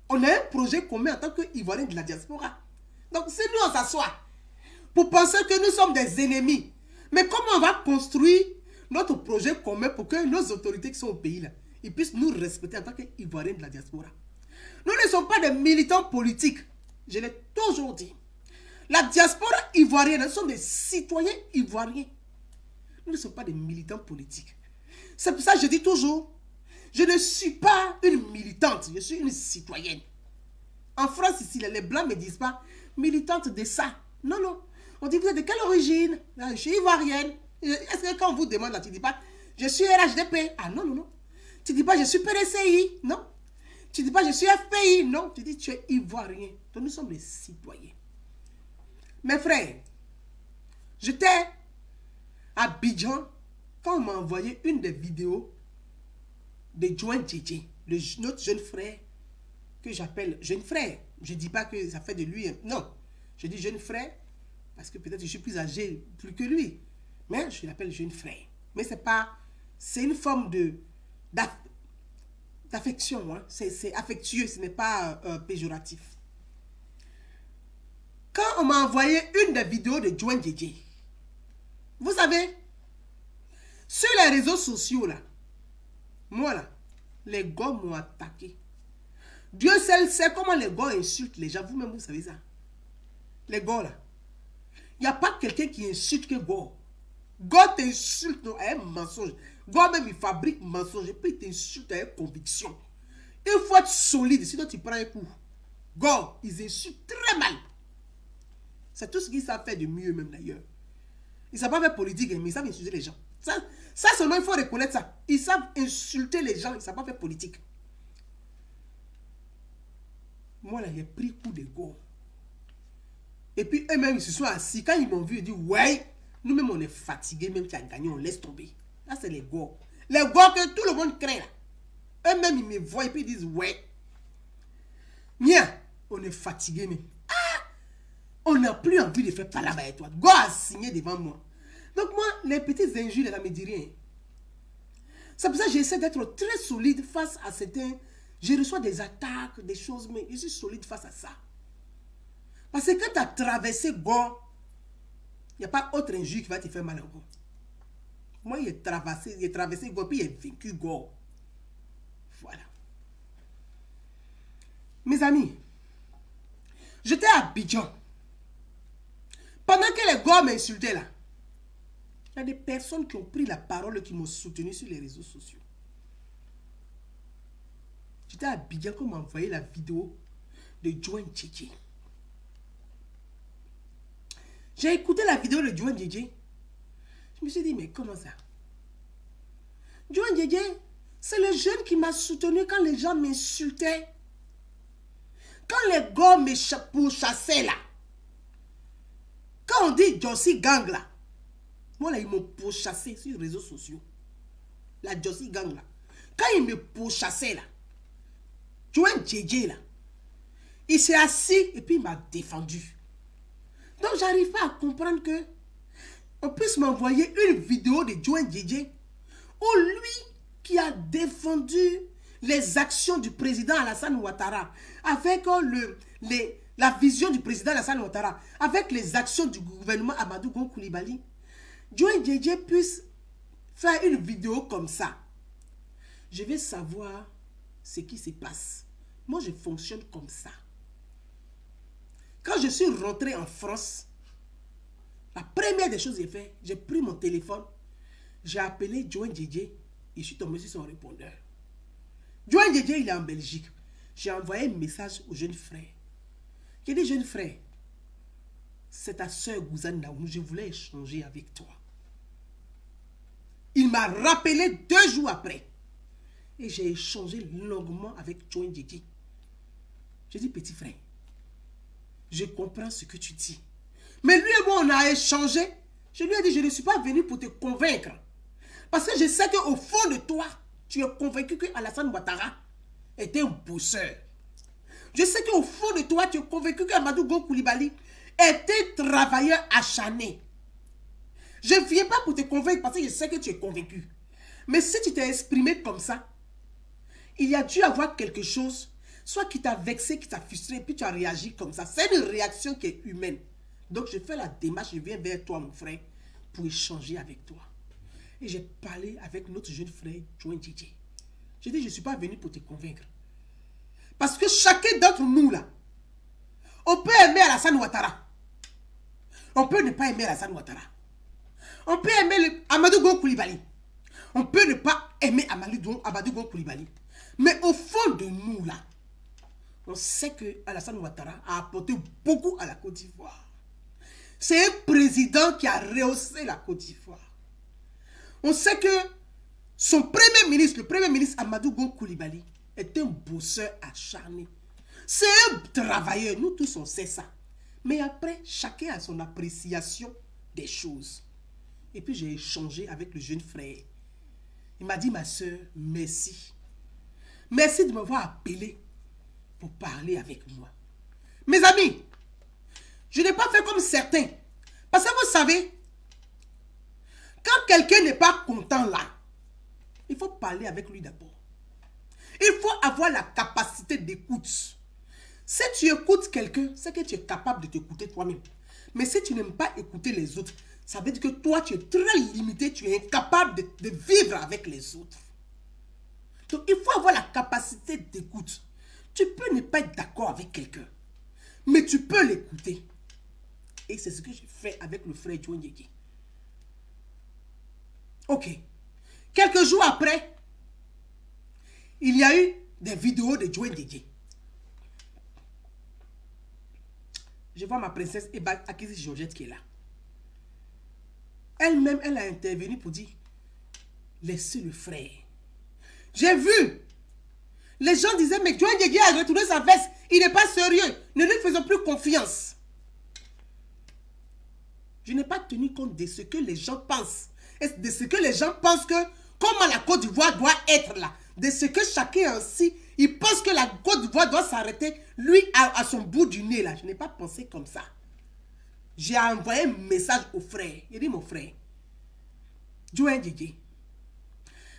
On a un projet commun en tant qu'Ivoiriens de la diaspora. Donc, si nous on s'assoit pour penser que nous sommes des ennemis, mais comment on va construire notre projet commun pour que nos autorités qui sont au pays là, ils puissent nous respecter en tant qu'Ivoiriens de la diaspora? Nous ne sommes pas des militants politiques. Je l'ai toujours dit. La diaspora ivoirienne, nous sommes des citoyens ivoiriens. Nous ne sommes pas des militants politiques. C'est pour ça que je dis toujours, je ne suis pas une militante, je suis une citoyenne. En France, ici, les Blancs ne me disent pas militante de ça. Non, non. On dit, vous êtes de quelle origine? Je suis ivoirienne. Est-ce que quand on vous demande, là, tu ne dis pas, je suis RHDP? Ah non, non, non. Tu ne dis pas, je suis PDCI? Non. Tu ne dis pas, je suis FPI? Non. Tu dis, tu es ivoirien. Donc, nous sommes des citoyens. Mes frères, j'étais à Abidjan quand on m'a envoyé une des vidéos de Joint Djidji, notre jeune frère, que j'appelle jeune frère. Je ne dis pas que ça fait de lui, non. Je dis jeune frère, parce que peut-être je suis plus âgé plus que lui. Mais je l'appelle jeune frère. Mais c'est pas, c'est une forme d'affection, hein. C'est affectueux, ce n'est pas péjoratif. Quand on m'a envoyé une des vidéos de Joint Djidji, vous savez, sur les réseaux sociaux là, moi là, les gars m'ont attaqué. Dieu seul sait comment les gars insultent les gens. Vous-même, vous savez ça. Les gars là, il n'y a pas quelqu'un qui insulte que God. God t'insulte avec un mensonge. God même il fabrique mensonge et puis il t'insulte avec conviction. Il faut être solide, sinon tu prends un coup. God, ils insultent très mal. C'est tout ce qu'ils savent faire de mieux même d'ailleurs. Ils ne savent pas faire politique, mais ils savent insulter les gens. Ça seulement, il faut reconnaître ça. Ils savent insulter les gens, ils ne savent pas faire politique. Moi là, j'ai pris coup de go. Et puis eux-mêmes, ils se sont assis. Quand ils m'ont vu, ils disent, ouais, nous-mêmes on est fatigués, même tu as gagné, on laisse tomber. Là, c'est les gars. Les gars que tout le monde craint là. Eux-mêmes, ils me voient et puis ils disent, ouais. Mien, on est fatigués même. On n'a plus envie de faire palabre avec toi. Go a signé devant moi. Donc moi, les petites injures, ça ne me dit rien. C'est pour ça que j'essaie d'être très solide face à certains. Je reçois des attaques, des choses, mais je suis solide face à ça. Parce que quand tu as traversé Go, il n'y a pas autre injure qui va te faire mal encore. Moi, j'ai traversé Go, puis j'ai vécu Go. Voilà. Mes amis, j'étais à Abidjan. Pendant que les gars m'insultaient là, il y a des personnes qui ont pris la parole, qui m'ont soutenu sur les réseaux sociaux. J'étais à Abidjan quand on m'a envoyé la vidéo de Joint Djidji. J'ai écouté la vidéo de Joint Djidji. Je me suis dit, mais comment ça? Joint Djidji, c'est le jeune qui m'a soutenu quand les gens m'insultaient. Quand les gars me pourchassaient là. Quand on dit Jossi Gang là, moi là, ils m'ont pourchassé sur les réseaux sociaux. La Jossi Gang là. Quand ils me pourchassaient là, Joint Djidji là, il s'est assis et puis il m'a défendu. Donc j'arrive pas à comprendre que on puisse m'envoyer une vidéo de Joint Djidji où lui qui a défendu les actions du président Alassane Ouattara avec la vision du président Alassane Ouattara, avec les actions du gouvernement Amadou Gon Coulibaly, Joint Djidji puisse faire une vidéo comme ça. Je vais savoir ce qui se passe. Moi, je fonctionne comme ça. Quand je suis rentré en France, la première des choses que j'ai fait, j'ai pris mon téléphone, j'ai appelé Joan JJ et je suis tombé sur son répondeur. Joan JJ, il est en Belgique. J'ai envoyé un message au jeune frère. J'ai dit, jeune frère, c'est ta soeur Gouzane Naoumou, je voulais échanger avec toi. Il m'a rappelé 2 jours après. Et j'ai échangé longuement avec Joan JJ. J'ai dit, petit frère, je comprends ce que tu dis. Mais lui et moi, on a échangé. Je lui ai dit, je ne suis pas venu pour te convaincre. Parce que je sais qu'au fond de toi, tu es convaincu que Alassane Ouattara était un bosseur. Je sais qu'au fond de toi, tu es convaincu qu'Amadou Gon Coulibaly était un travailleur acharné. Je ne viens pas pour te convaincre parce que je sais que tu es convaincu. Mais si tu t'es exprimé comme ça, il y a dû avoir quelque chose, soit qui t'a vexé, qui t'a frustré, puis tu as réagi comme ça. C'est une réaction qui est humaine. Donc je fais la démarche, je viens vers toi, mon frère, pour échanger avec toi. Et j'ai parlé avec notre jeune frère, Joan JJ. J'ai dit, je ne suis pas venu pour te convaincre. Parce que chacun d'entre nous, là, on peut aimer Alassane Ouattara. On peut ne pas aimer Alassane Ouattara. On peut aimer Amadou Gon Coulibaly. On peut ne pas aimer Amadou Gon Coulibaly. Mais au fond de nous, là, on sait que Alassane Ouattara a apporté beaucoup à la Côte d'Ivoire. C'est un président qui a rehaussé la Côte d'Ivoire. On sait que son premier ministre, le premier ministre Amadou Gon Coulibaly, est un bosseur acharné. C'est un travailleur, nous tous on sait ça. Mais après, chacun a son appréciation des choses. Et puis j'ai échangé avec le jeune frère. Il m'a dit, ma soeur, merci. Merci de m'avoir appelé pour parler avec moi. Mes amis, je n'ai pas fait comme certains. Parce que vous savez, quand quelqu'un n'est pas content là, il faut parler avec lui d'abord. Il faut avoir la capacité d'écoute. Si tu écoutes quelqu'un, c'est que tu es capable de t'écouter toi-même. Mais si tu n'aimes pas écouter les autres, ça veut dire que toi, tu es très limité, tu es incapable de vivre avec les autres. Donc, il faut avoir la capacité d'écoute. Tu peux ne pas être d'accord avec quelqu'un, mais tu peux l'écouter. Et c'est ce que j'ai fait avec le frère Joan JJ. Ok. Quelques jours après, il y a eu des vidéos de Joan JJ. Je vois ma princesse Eba Akisi Georgette qui est là. Elle-même, elle a intervenu pour dire, laissez le frère. J'ai vu. Les gens disaient, mais Joan JJ a retourné sa veste. Il n'est pas sérieux. Ne lui faisons plus confiance. Je n'ai pas tenu compte de ce que les gens pensent. Et de ce que les gens pensent que, comment la Côte d'Ivoire doit être là. De ce que chacun ainsi, il pense que la Côte d'Ivoire doit s'arrêter, lui, à son bout du nez là. Je n'ai pas pensé comme ça. J'ai envoyé un message au frère. Il dit, mon frère, Joan JJ,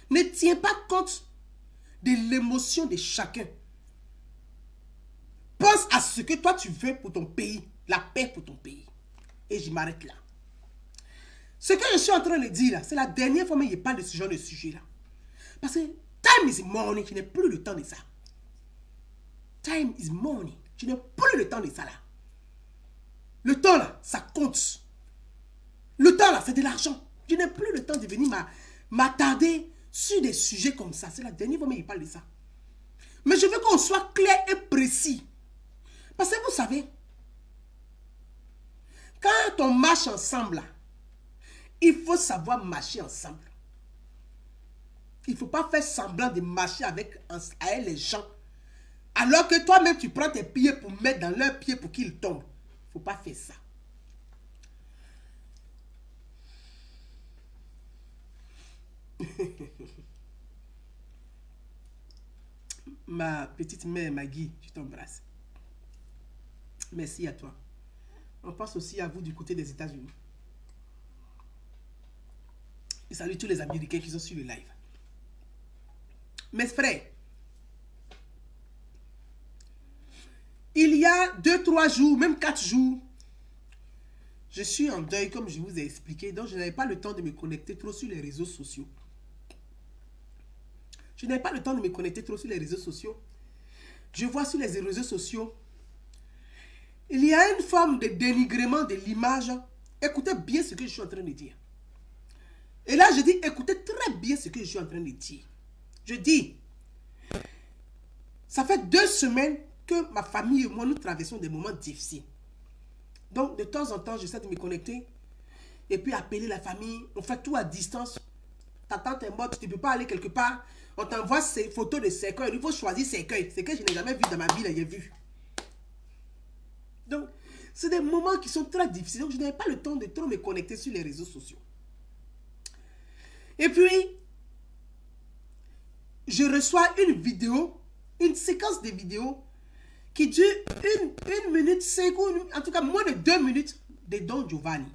ne tiens pas compte de l'émotion de chacun. Pense à ce que toi tu veux pour ton pays, la paix pour ton pays. Et je m'arrête là. Ce que je suis en train de dire là, c'est la dernière fois que je parle de ce genre de sujet là. Parce que time is money, je n'ai plus le temps de ça. Time is money, je n'ai plus le temps de ça là. Le temps là, ça compte. Le temps là, c'est de l'argent. Je n'ai plus le temps de venir m'attarder sur des sujets comme ça. C'est la dernière fois que je parle de ça. Mais je veux qu'on soit clair et précis. Parce que vous savez, quand on marche ensemble, là, il faut savoir marcher ensemble. Il ne faut pas faire semblant de marcher avec les gens. Alors que toi-même, tu prends tes pieds pour mettre dans leurs pieds pour qu'ils tombent. Il ne faut pas faire ça. Ma petite mère Maggie, je t'embrasse. Merci à toi. On pense aussi à vous du côté des États-Unis. Et salut tous les Américains qui sont sur le live. Mes frères, il y a 2-3 jours, même 4 jours, je suis en deuil comme je vous ai expliqué. Donc je n'avais pas le temps de me connecter trop sur les réseaux sociaux. Je n'ai pas le temps de me connecter trop sur les réseaux sociaux. Je vois sur les réseaux sociaux, il y a une forme de dénigrement de l'image. Écoutez bien ce que je suis en train de dire. Et là, je dis, écoutez très bien ce que je suis en train de dire. Je dis, ça fait 2 semaines que ma famille et moi, nous traversons des moments difficiles. Donc, de temps en temps, j'essaie de me connecter et puis appeler la famille. On fait tout à distance. Ta tante est morte, tu ne peux pas aller quelque part. On t'envoie ces photos de cercueil. Il faut choisir cercueil. C'est que je n'ai jamais vu dans ma vie, là, j'ai vu. Donc, c'est des moments qui sont très difficiles. Donc, je n'avais pas le temps de trop me connecter sur les réseaux sociaux. Et puis, je reçois une vidéo, une séquence de vidéos qui dure 1 minute 5 ou en tout cas moins de 2 minutes de Don Giovanni.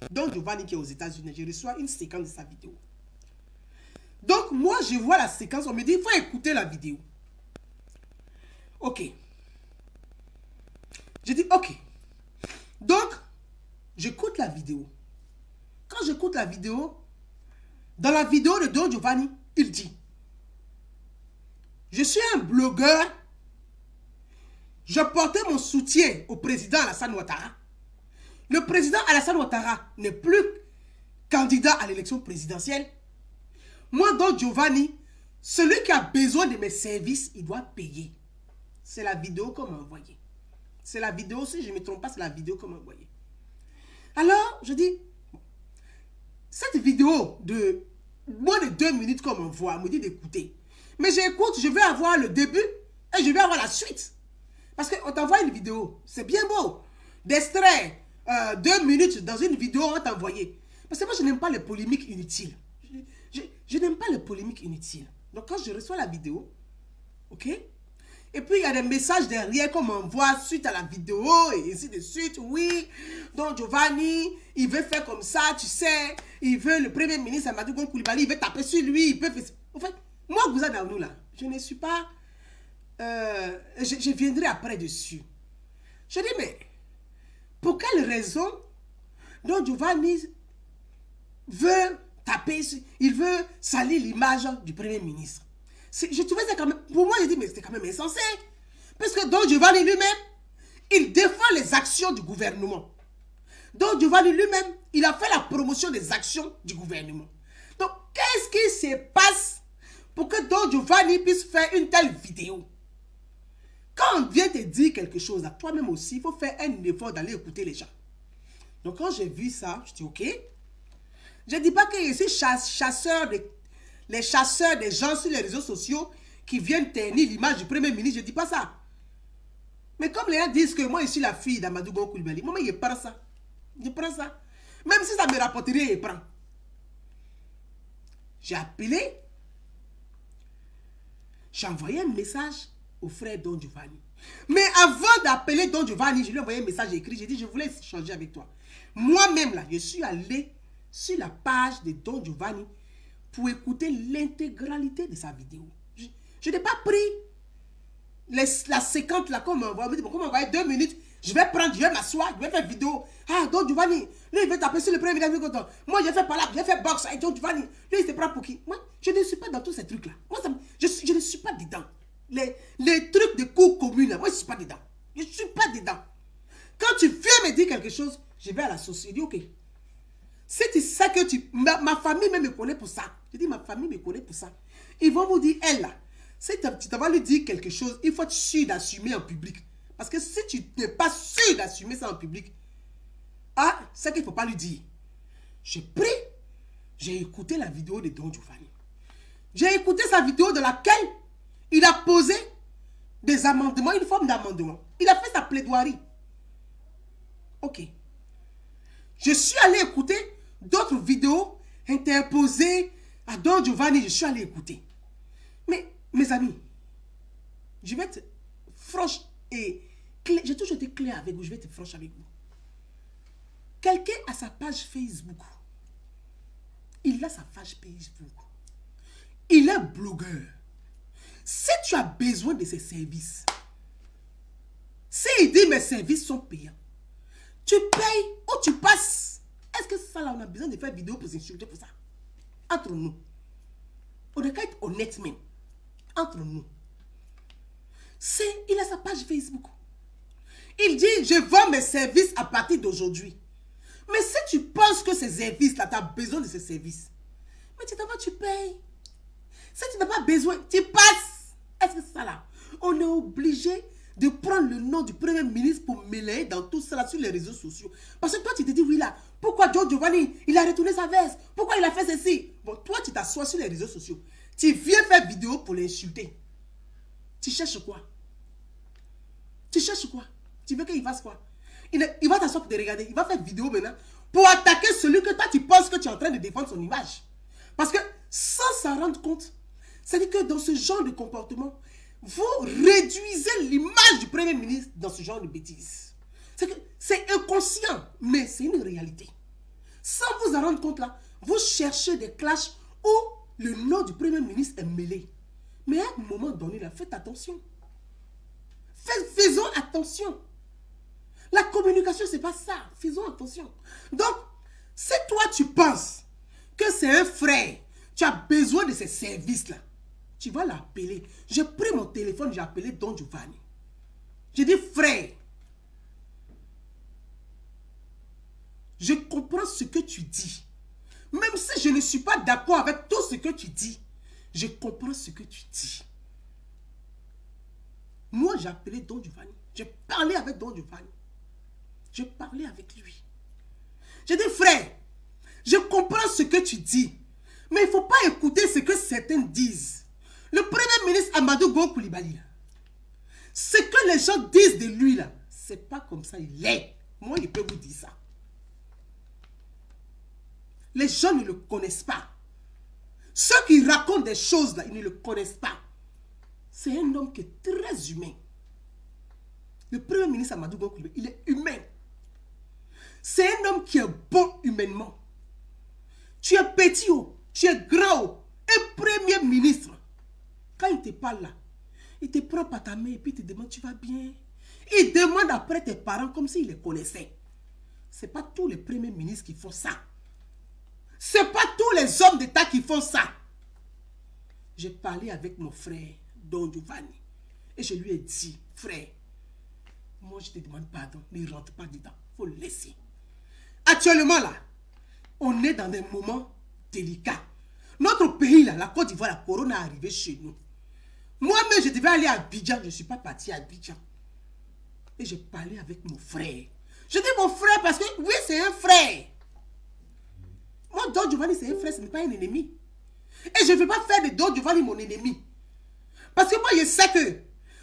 Don Giovanni qui est aux États-Unis. Je reçois une séquence de sa vidéo. Donc, moi, je vois la séquence. On me dit, il faut écouter la vidéo. Ok. Je dis, ok. Donc, j'écoute la vidéo. Quand j'écoute la vidéo, dans la vidéo de Don Giovanni, il dit, je suis un blogueur. Je portais mon soutien au président Alassane Ouattara. Le président Alassane Ouattara n'est plus candidat à l'élection présidentielle. Moi, Don Giovanni, celui qui a besoin de mes services, il doit payer. C'est la vidéo qu'on m'a envoyée. C'est la vidéo, si je ne me trompe pas, c'est la vidéo qu'on m'a envoyée. Alors, je dis, cette vidéo de moins de 2 minutes qu'on m'envoie, me dit d'écouter. Mais j'écoute, je vais avoir le début et je vais avoir la suite. Parce qu'on t'envoie une vidéo, c'est bien beau. D'extrait, 2 minutes dans une vidéo, on va t'envoyer. Parce que moi, je n'aime pas les polémiques inutiles. Je n'aime pas les polémiques inutiles. Donc, quand je reçois la vidéo, ok? Et puis, il y a des messages derrière qu'on m'envoie suite à la vidéo, et ainsi de suite. Oui, donc Giovanni, il veut faire comme ça, tu sais. Il veut, le premier ministre Amadou Gon Coulibaly, il veut taper sur lui. Il peut faire... En fait, moi, Gouza Daounou, là, je ne suis pas... je viendrai après dessus. Je dis, mais pour quelle raison donc Giovanni veut taper, il veut salir l'image du premier ministre? Je trouvais ça quand même, pour moi, j'ai dit, mais c'était quand même insensé. Parce que Don Giovanni lui-même, il défend les actions du gouvernement. Don Giovanni lui-même, il a fait la promotion des actions du gouvernement. Donc, qu'est-ce qui se passe pour que Don Giovanni puisse faire une telle vidéo? Quand on vient te dire quelque chose, à toi-même aussi, il faut faire un effort d'aller écouter les gens. Donc, quand j'ai vu ça, je dis, ok. Je ne dis pas que je suis chasseur les chasseurs des gens sur les réseaux sociaux qui viennent ternir l'image du premier ministre. Je ne dis pas ça. Mais comme les gens disent que moi, je suis la fille d'Amadou Gon Coulibaly, moi, je prends ça. Je prends ça. Même si ça me rapporterait, je prends. J'ai appelé. J'ai envoyé un message au frère Don Giovanni. Mais avant d'appeler Don Giovanni, je lui ai envoyé un message écrit. J'ai dit, je voulais échanger avec toi. Moi-même, là, je suis allé sur la page de Don Giovanni pour écouter l'intégralité de sa vidéo. Je n'ai pas pris la séquence là qu'on m'envoie. Bon, qu'on m'envoie 2 minutes, je vais prendre, je vais m'asseoir, je vais faire vidéo. Ah, Don Giovanni, lui, il veut taper sur le premier ministre. Moi, j'ai fait par là, j'ai fait boxe avec Don Giovanni. Lui, il se prend pour qui? Moi, je ne suis pas dans tous ces trucs-là. Moi, je ne suis pas dedans. Les trucs de cours communs, là, moi, je ne suis pas dedans. Je ne suis pas dedans. Quand tu viens me dire quelque chose, je vais à la source. Je dis, ok. Si tu sais que ma famille même me connaît pour ça. Je dis, ma famille me connaît pour ça. Ils vont vous dire, elle là, si tu vas lui dire quelque chose, il faut être sûr d'assumer en public. Parce que si tu n'es pas sûr d'assumer ça en public, ah, c'est qu'il ne faut pas lui dire. J'ai pris, j'ai écouté la vidéo de Don Giovanni. J'ai écouté sa vidéo dans laquelle il a posé des amendements, une forme d'amendement. Il a fait sa plaidoirie. Ok. Je suis allé écouter d'autres vidéos interposées à Don Giovanni. Je suis allé écouter. Mais, mes amis, je vais être franche et clair. J'ai toujours été clair avec vous. Je vais être franche avec vous. Quelqu'un a sa page Facebook. Il a sa page Facebook. Il est blogueur. Si tu as besoin de ses services, s'il dit mes services sont payants, tu payes ou tu passes. Est-ce que ça là, on a besoin de faire vidéo pour s'insulter pour ça? Entre nous. On doit être honnête même. Entre nous. Il a sa page Facebook. Il dit, je vends mes services à partir d'aujourd'hui. Mais si tu penses que ces services-là, tu as besoin de ces services, mais tu t'en vas, tu payes. Si tu n'as pas besoin, tu passes. Est-ce que c'est ça là? On est obligé de prendre le nom du premier ministre pour mêler dans tout ça là sur les réseaux sociaux. Parce que toi, tu te dis, oui là, pourquoi Joe Giovanni, il a retourné sa veste? Pourquoi il a fait ceci? Bon, toi, tu t'assois sur les réseaux sociaux. Tu viens faire vidéo pour l'insulter. Tu cherches quoi? Tu cherches quoi? Tu veux qu'il fasse quoi? Il va t'asseoir pour te regarder. Il va faire vidéo maintenant pour attaquer celui que toi, tu penses que tu es en train de défendre son image. Parce que sans s'en rendre compte, c'est-à-dire que dans ce genre de comportement, vous réduisez l'image du premier ministre dans ce genre de bêtises. C'est inconscient, mais c'est une réalité. Sans vous en rendre compte là, vous cherchez des clashs où le nom du premier ministre est mêlé. Mais à un moment donné là, faites attention. Faisons attention. La communication, c'est pas ça. Faisons attention. Donc, si toi tu penses que c'est un frère, tu as besoin de ces services-là, tu vas l'appeler. J'ai pris mon téléphone, j'ai appelé Don Giovanni. J'ai dit, frère, je comprends ce que tu dis. Même si je ne suis pas d'accord avec tout ce que tu dis, je comprends ce que tu dis. Moi, j'ai appelé Don Giovanni. J'ai parlé avec Don Giovanni. J'ai parlé avec lui. J'ai dit, frère, je comprends ce que tu dis, mais il ne faut pas écouter ce que certains disent. Le premier ministre Amadou Gon Coulibaly, ce que les gens disent de lui, là, c'est pas comme ça il est. Moi, je peux vous dire ça. Les gens ne le connaissent pas. Ceux qui racontent des choses, là, ils ne le connaissent pas. C'est un homme qui est très humain. Le premier ministre Amadou Gon Coulibaly, il est humain. C'est un homme qui est bon humainement. Tu es petit haut, tu es grand haut, un premier ministre. Quand il te parle là, il te prend par ta main et puis il te demande, tu vas bien? Il demande après tes parents comme s'il les connaissait. Ce n'est pas tous les premiers ministres qui font ça. Ce n'est pas tous les hommes d'État qui font ça. J'ai parlé avec mon frère, Don Giovanni, et je lui ai dit, frère, moi je te demande pardon, ne rentre pas dedans, il faut le laisser. Actuellement là, on est dans des moments délicats. Notre pays là, la Côte d'Ivoire, la corona est arrivée chez nous. Moi-même, je devais aller à Abidjan, je ne suis pas parti à Abidjan. Et j'ai parlé avec mon frère. Je dis mon frère parce que, oui, c'est un frère. Moi, Don Giovanni, c'est un frère, ce n'est pas un ennemi. Et je ne vais pas faire de Don Giovanni mon ennemi. Parce que moi, je sais que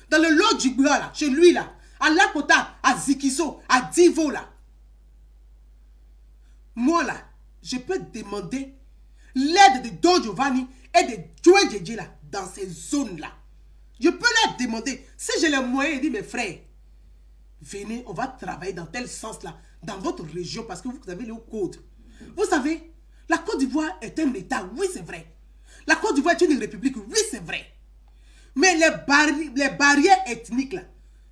dans le lot du bois, là, chez lui, là, à Lakota, à Zikiso, à Divo, là, moi, là, je peux demander l'aide de Don Giovanni et de Joe Djedje, là, dans ces zones-là. Je peux leur demander, si j'ai les moyens, je dis, mes frères, venez, on va travailler dans tel sens-là, dans votre région, parce que vous avez le code. Vous savez, la Côte d'Ivoire est un État, oui, c'est vrai. La Côte d'Ivoire est une république, oui, c'est vrai. Mais les barrières ethniques, là,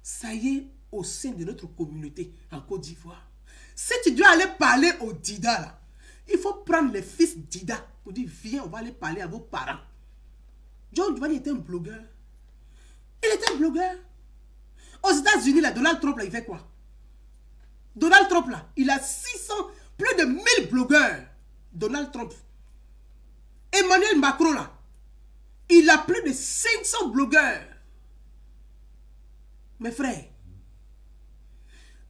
ça y est au sein de notre communauté en Côte d'Ivoire. Si tu dois aller parler aux Dida, là, il faut prendre les fils Dida pour dire, viens, on va aller parler à vos parents. John Giovanni était un blogueur. Il était un blogueur. Aux États-Unis, là, Donald Trump, là, il fait quoi? Donald Trump, là, il a 600, plus de 1000 blogueurs. Donald Trump. Emmanuel Macron, là, il a plus de 500 blogueurs. Mes frères,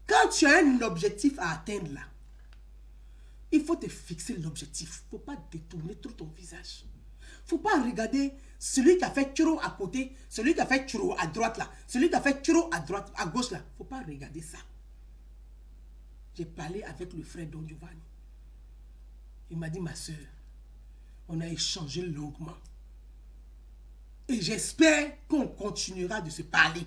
quand tu as un objectif à atteindre, là, il faut te fixer l'objectif. Il ne faut pas détourner trop ton visage. Il ne faut pas regarder celui qui a fait churro à côté, celui qui a fait churro à droite là, celui qui a fait churro à droite, à gauche là. Il ne faut pas regarder ça. J'ai parlé avec le frère Don Giovanni. Il m'a dit, ma soeur, on a échangé longuement. Et j'espère qu'on continuera de se parler.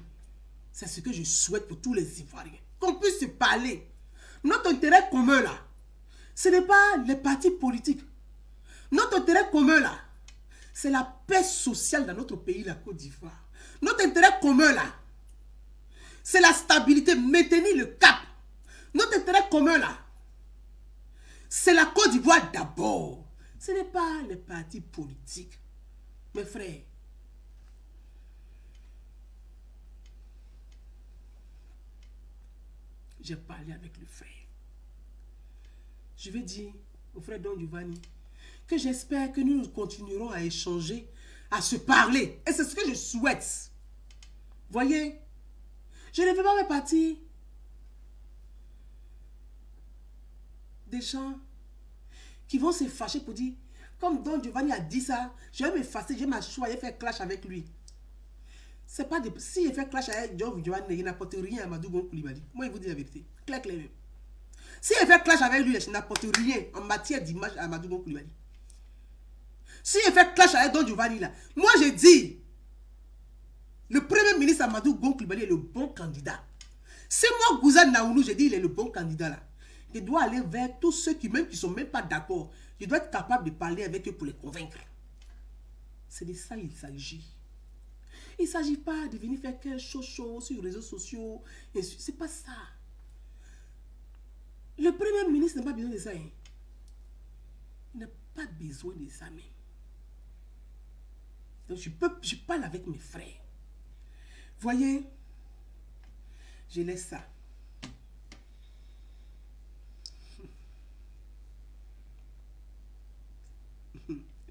C'est ce que je souhaite pour tous les Ivoiriens. Qu'on puisse se parler. Notre intérêt commun là, ce n'est pas les partis politiques. Notre intérêt commun là, c'est la paix sociale dans notre pays, la Côte d'Ivoire. Notre intérêt commun là, c'est la stabilité, maintenir le cap. Notre intérêt commun là, c'est la Côte d'Ivoire d'abord. Ce n'est pas les partis politiques. Mes frères, j'ai parlé avec le frère. Je vais dire au frère Don Giovanni que j'espère que nous continuerons à échanger, à se parler. Et c'est ce que je souhaite. Voyez, je ne veux pas me partir des gens qui vont se fâcher pour dire, comme Don Giovanni a dit ça, je vais me fâcher, je vais m'asseoir et faire clash avec lui. C'est pas de... Si il fait clash avec Don Giovanni, il n'apporte rien à Amadou Gon Coulibaly. Moi, il vous dit la vérité. Clair, clair. Si il fait clash avec lui, il n'apporte rien en matière d'image à Amadou Gon Coulibaly. Si il fait clash avec Don Giovanni, là, moi, je dis, le premier ministre Amadou Gon Coulibaly est le bon candidat. C'est moi, Gouzan Naounou, je dis, il est le bon candidat, là. Je dois aller vers tous ceux qui, même qui ne sont même pas d'accord. Je dois être capable de parler avec eux pour les convaincre. C'est de ça qu'il s'agit. Il ne s'agit pas de venir faire quelque chose sur les réseaux sociaux. C'est pas ça. Le premier ministre n'a pas besoin de ça. Hein. Il n'a pas besoin de ça. Mais. Donc je parle avec mes frères. Voyez, je laisse ça.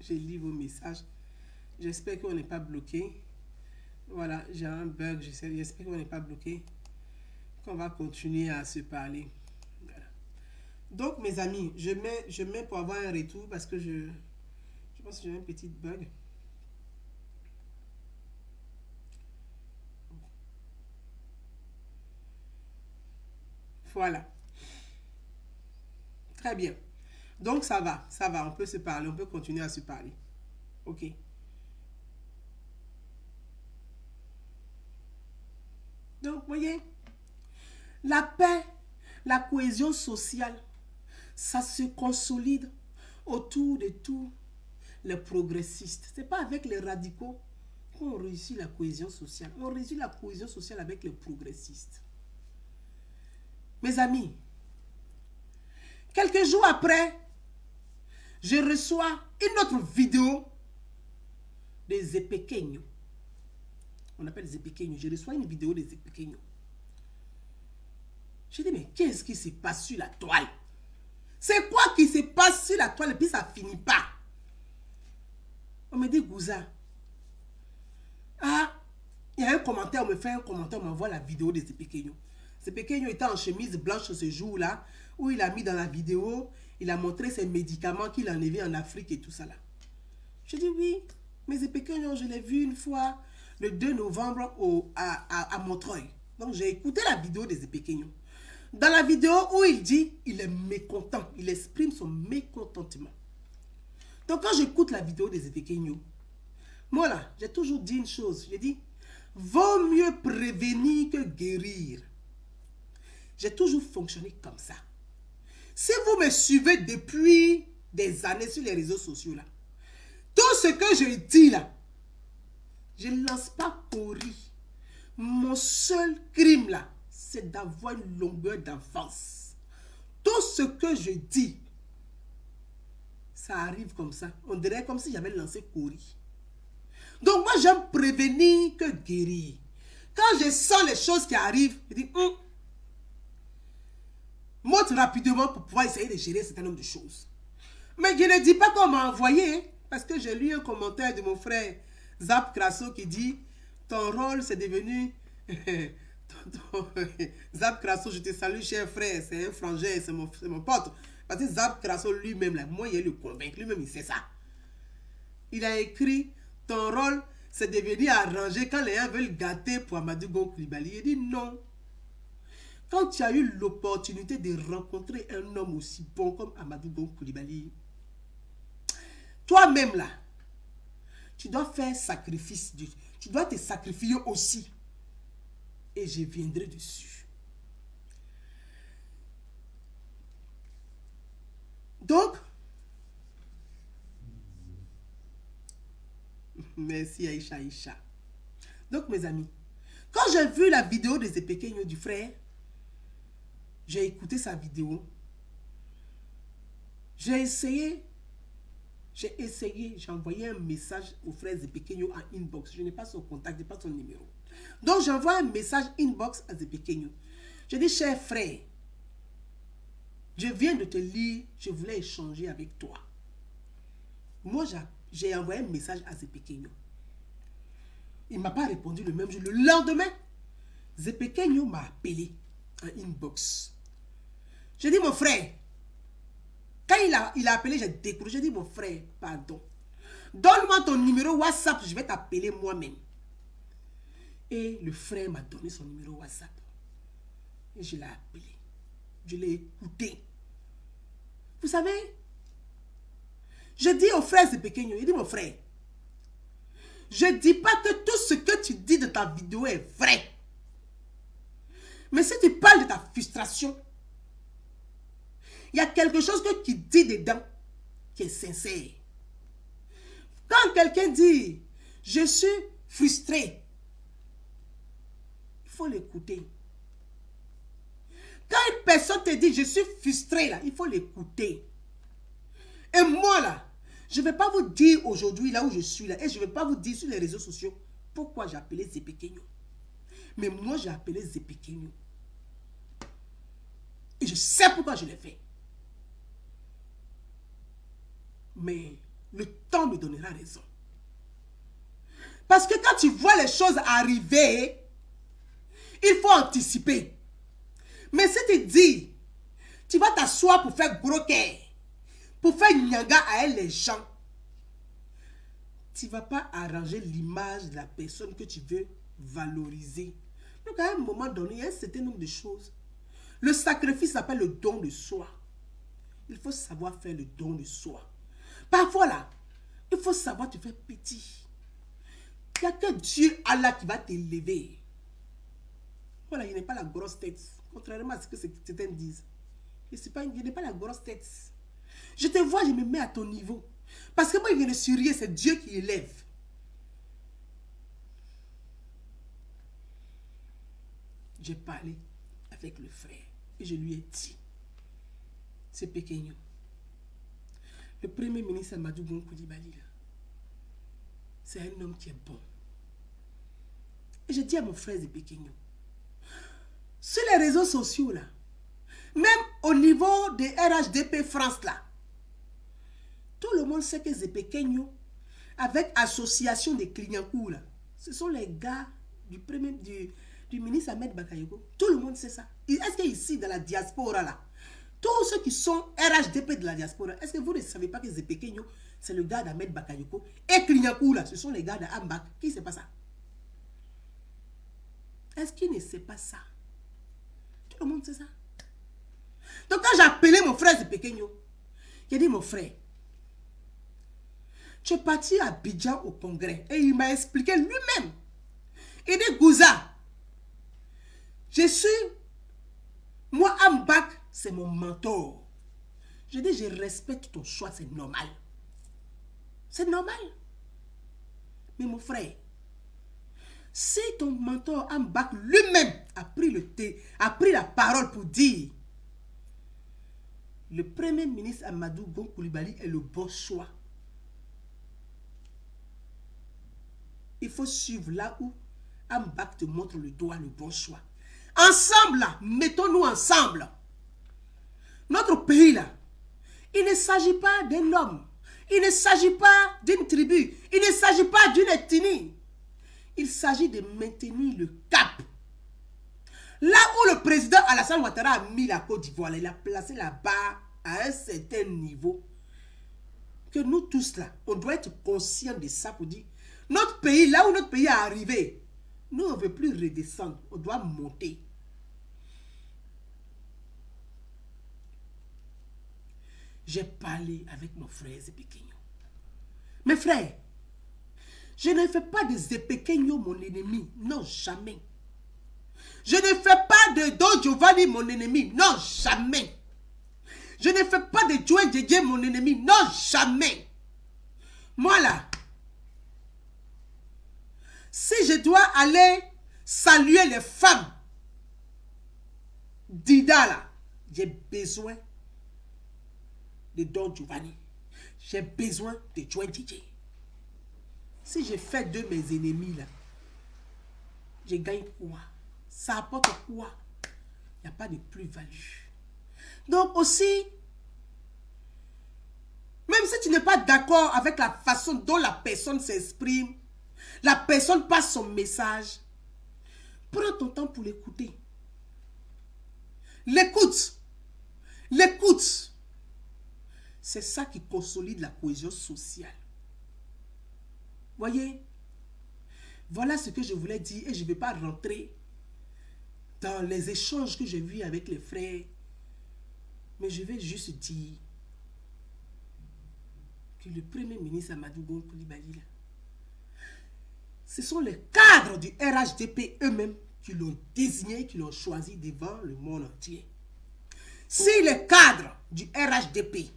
Je lis vos messages. J'espère qu'on n'est pas bloqué. Voilà, j'ai un bug. J'espère qu'on n'est pas bloqué. Qu'on va continuer à se parler. Voilà. Donc, mes amis, je mets pour avoir un retour parce que je pense que j'ai un petit bug. Voilà. Très bien. Donc, ça va, on peut se parler, on peut continuer à se parler. Ok. Donc, voyez, la paix, la cohésion sociale, ça se consolide autour de tous les progressistes. Ce n'est pas avec les radicaux qu'on réussit la cohésion sociale. On réussit la cohésion sociale avec les progressistes. Mes amis, quelques jours après, je reçois une autre vidéo des Zepequeños. On appelle Zepequeños. Je reçois une vidéo des Zepequeños. Je dis, mais qu'est-ce qui se passe sur la toile? C'est quoi qui se passe sur la toile et puis ça ne finit pas? On me dit, Gouza, ah, il y a un commentaire, on me fait un commentaire, on m'envoie la vidéo de Zepequeños. Zepequeños était en chemise blanche ce jour-là, où il a mis dans la vidéo, il a montré ses médicaments qu'il a enlevés en Afrique et tout ça là. Je dis oui, mais Zepequeños, je l'ai vu une fois le 2 novembre à Montreuil. Donc j'ai écouté la vidéo de Zepequeños. Dans la vidéo où il dit, il est mécontent, il exprime son mécontentement. Donc quand j'écoute la vidéo de Zepequeños, moi là, j'ai toujours dit une chose, j'ai dit, vaut mieux prévenir que guérir. J'ai toujours fonctionné comme ça. Si vous me suivez depuis des années sur les réseaux sociaux là, tout ce que je dis là, je ne lance pas Cory. Mon seul crime là, c'est d'avoir une longueur d'avance. Tout ce que je dis, ça arrive comme ça. On dirait comme si j'avais lancé Cory. Donc moi j'aime prévenir que guérir. Quand je sens les choses qui arrivent, je dis, monte rapidement pour pouvoir essayer de gérer un certain nombre de choses. Mais je ne dis pas qu'on m'a envoyé, parce que j'ai lu un commentaire de mon frère Zap Crasso qui dit, ton rôle c'est devenu... Zap Crasso, je te salue cher frère, c'est un frangin, c'est mon pote. Parce que Zap Crasso lui-même, là, moi il le convainc, lui-même il sait ça. Il a écrit, ton rôle c'est de venir arranger quand les gens veulent gâter pour Amadou Gon Coulibaly. Il dit non. Quand tu as eu l'opportunité de rencontrer un homme aussi bon comme Amadou Gon Coulibaly, toi-même là, tu dois faire sacrifice. Tu dois te sacrifier aussi. Et je viendrai dessus. Donc, merci Aïcha. Donc mes amis, quand j'ai vu la vidéo des Zepequeños du frère, j'ai écouté sa vidéo, j'ai essayé, J'ai essayé, j'ai envoyé un message au frère Zepekenyo en inbox. Je n'ai pas son contact, je n'ai pas son numéro. Donc j'envoie un message inbox à Zepekenyo. Je dis, cher frère, je viens de te lire, je voulais échanger avec toi. Moi, j'ai envoyé un message à Zepekenyo. Il ne m'a pas répondu le même jour. Le lendemain, Zepekenyo m'a appelé en inbox. J'ai dit, mon frère, quand il a appelé, j'ai décroché. J'ai dit, mon frère, pardon. Donne-moi ton numéro WhatsApp, je vais t'appeler moi-même. Et le frère m'a donné son numéro WhatsApp. Et je l'ai appelé. Je l'ai écouté. Vous savez, je dis au frère Zepekenyo, il dit, mon frère, je ne dis pas que tout ce que tu dis de ta vidéo est vrai. Mais si tu parles de ta frustration, il y a quelque chose que tu dis dedans qui est sincère. Quand quelqu'un dit, je suis frustré, il faut l'écouter. Quand une personne te dit, je suis frustré, là, il faut l'écouter. Et moi, là, je ne vais pas vous dire aujourd'hui, là où je suis, là, et je ne vais pas vous dire sur les réseaux sociaux, pourquoi j'ai appelé Zepekenyo. Mais moi, j'ai appelé Zepekenyo. Et je sais pourquoi je l'ai fait. Mais le temps me donnera raison. Parce que quand tu vois les choses arriver, il faut anticiper. Mais si tu dis, tu vas t'asseoir pour faire gros cœur, pour faire nyanga à elle les gens, tu ne vas pas arranger l'image de la personne que tu veux valoriser. Donc à un moment donné, il y a un certain nombre de choses. Le sacrifice s'appelle le don de soi. Il faut savoir faire le don de soi. Parfois là, il faut savoir te faire petit. Il n'y a que Dieu, Allah, qui va t'élever. Voilà, il n'est pas la grosse tête. Contrairement à ce que certains disent. Je n'ai pas la grosse tête. Je te vois, je me mets à ton niveau. Parce que moi, je ne suis rien, c'est Dieu qui élève. J'ai parlé avec le frère et je lui ai dit, Zepekenyo, le premier ministre Amadou Gon Coulibaly, c'est un homme qui est bon. Et je dis à mon frère Zepekenyo, sur les réseaux sociaux, là, même au niveau des RHDP France, là, tout le monde sait que Zepekenyo, avec association des Clignancourt, là, ce sont les gars du ministre Ahmed Bakayoko. Tout le monde sait ça. Est-ce qu'ici, dans la diaspora, là, tous ceux qui sont RHDP de la diaspora, est-ce que vous ne savez pas que Zepekenyo, c'est le gars d'Ahmed Bakayoko? Et Clignancourt, là, ce sont les gars d'Ambak. Qui ne sait pas ça? Est-ce qu'il ne sait pas ça? Tout le monde sait ça. Donc quand j'ai appelé mon frère Zepekenyo, j'ai dit, mon frère, tu es parti à Abidjan au congrès. Et il m'a expliqué lui-même. Il dit, Gouza, moi, Ambak, c'est mon mentor. Je dis, je respecte ton choix, c'est normal. C'est normal. Mais mon frère, si ton mentor Ambak lui-même a pris la parole pour dire, le premier ministre Amadou Gon Coulibaly est le bon choix. Il faut suivre là où Ambak te montre le doigt, le bon choix. Ensemble, là, mettons-nous ensemble. Notre pays, là, il ne s'agit pas d'un homme. Il ne s'agit pas d'une tribu. Il ne s'agit pas d'une ethnie. Il s'agit de maintenir le cap. Là où le président Alassane Ouattara a mis la Côte d'Ivoire, il a placé la barre à un certain niveau. Que nous tous, là, on doit être conscients de ça pour dire, notre pays, là où notre pays est arrivé, nous, on ne veut plus redescendre. On doit monter. J'ai parlé avec mon frère Zepekenyo. Mes frères, je ne fais pas de Zepekenyo mon ennemi. Non, jamais. Je ne fais pas de Don Giovanni mon ennemi. Non, jamais. Je ne fais pas de Joe Djedje mon ennemi. Non, jamais. Moi, là, si je dois aller saluer les femmes d'Ida, là, j'ai besoin de Don Giovanni. J'ai besoin de Joy DJ. Si je fais de mes ennemis là, je gagne quoi? Ça apporte quoi? Il n'y a pas de plus-value. Donc aussi, même si tu n'es pas d'accord avec la façon dont la personne s'exprime, la personne passe son message, prends ton temps pour l'écouter. L'écoute. L'écoute. C'est ça qui consolide la cohésion sociale. Voyez, voilà ce que je voulais dire et je ne vais pas rentrer dans les échanges que j'ai vus avec les frères. Mais je vais juste dire que le Premier ministre Amadou Gon Coulibaly, ce sont les cadres du RHDP eux-mêmes qui l'ont désigné, qui l'ont choisi devant le monde entier. Si les cadres du RHDP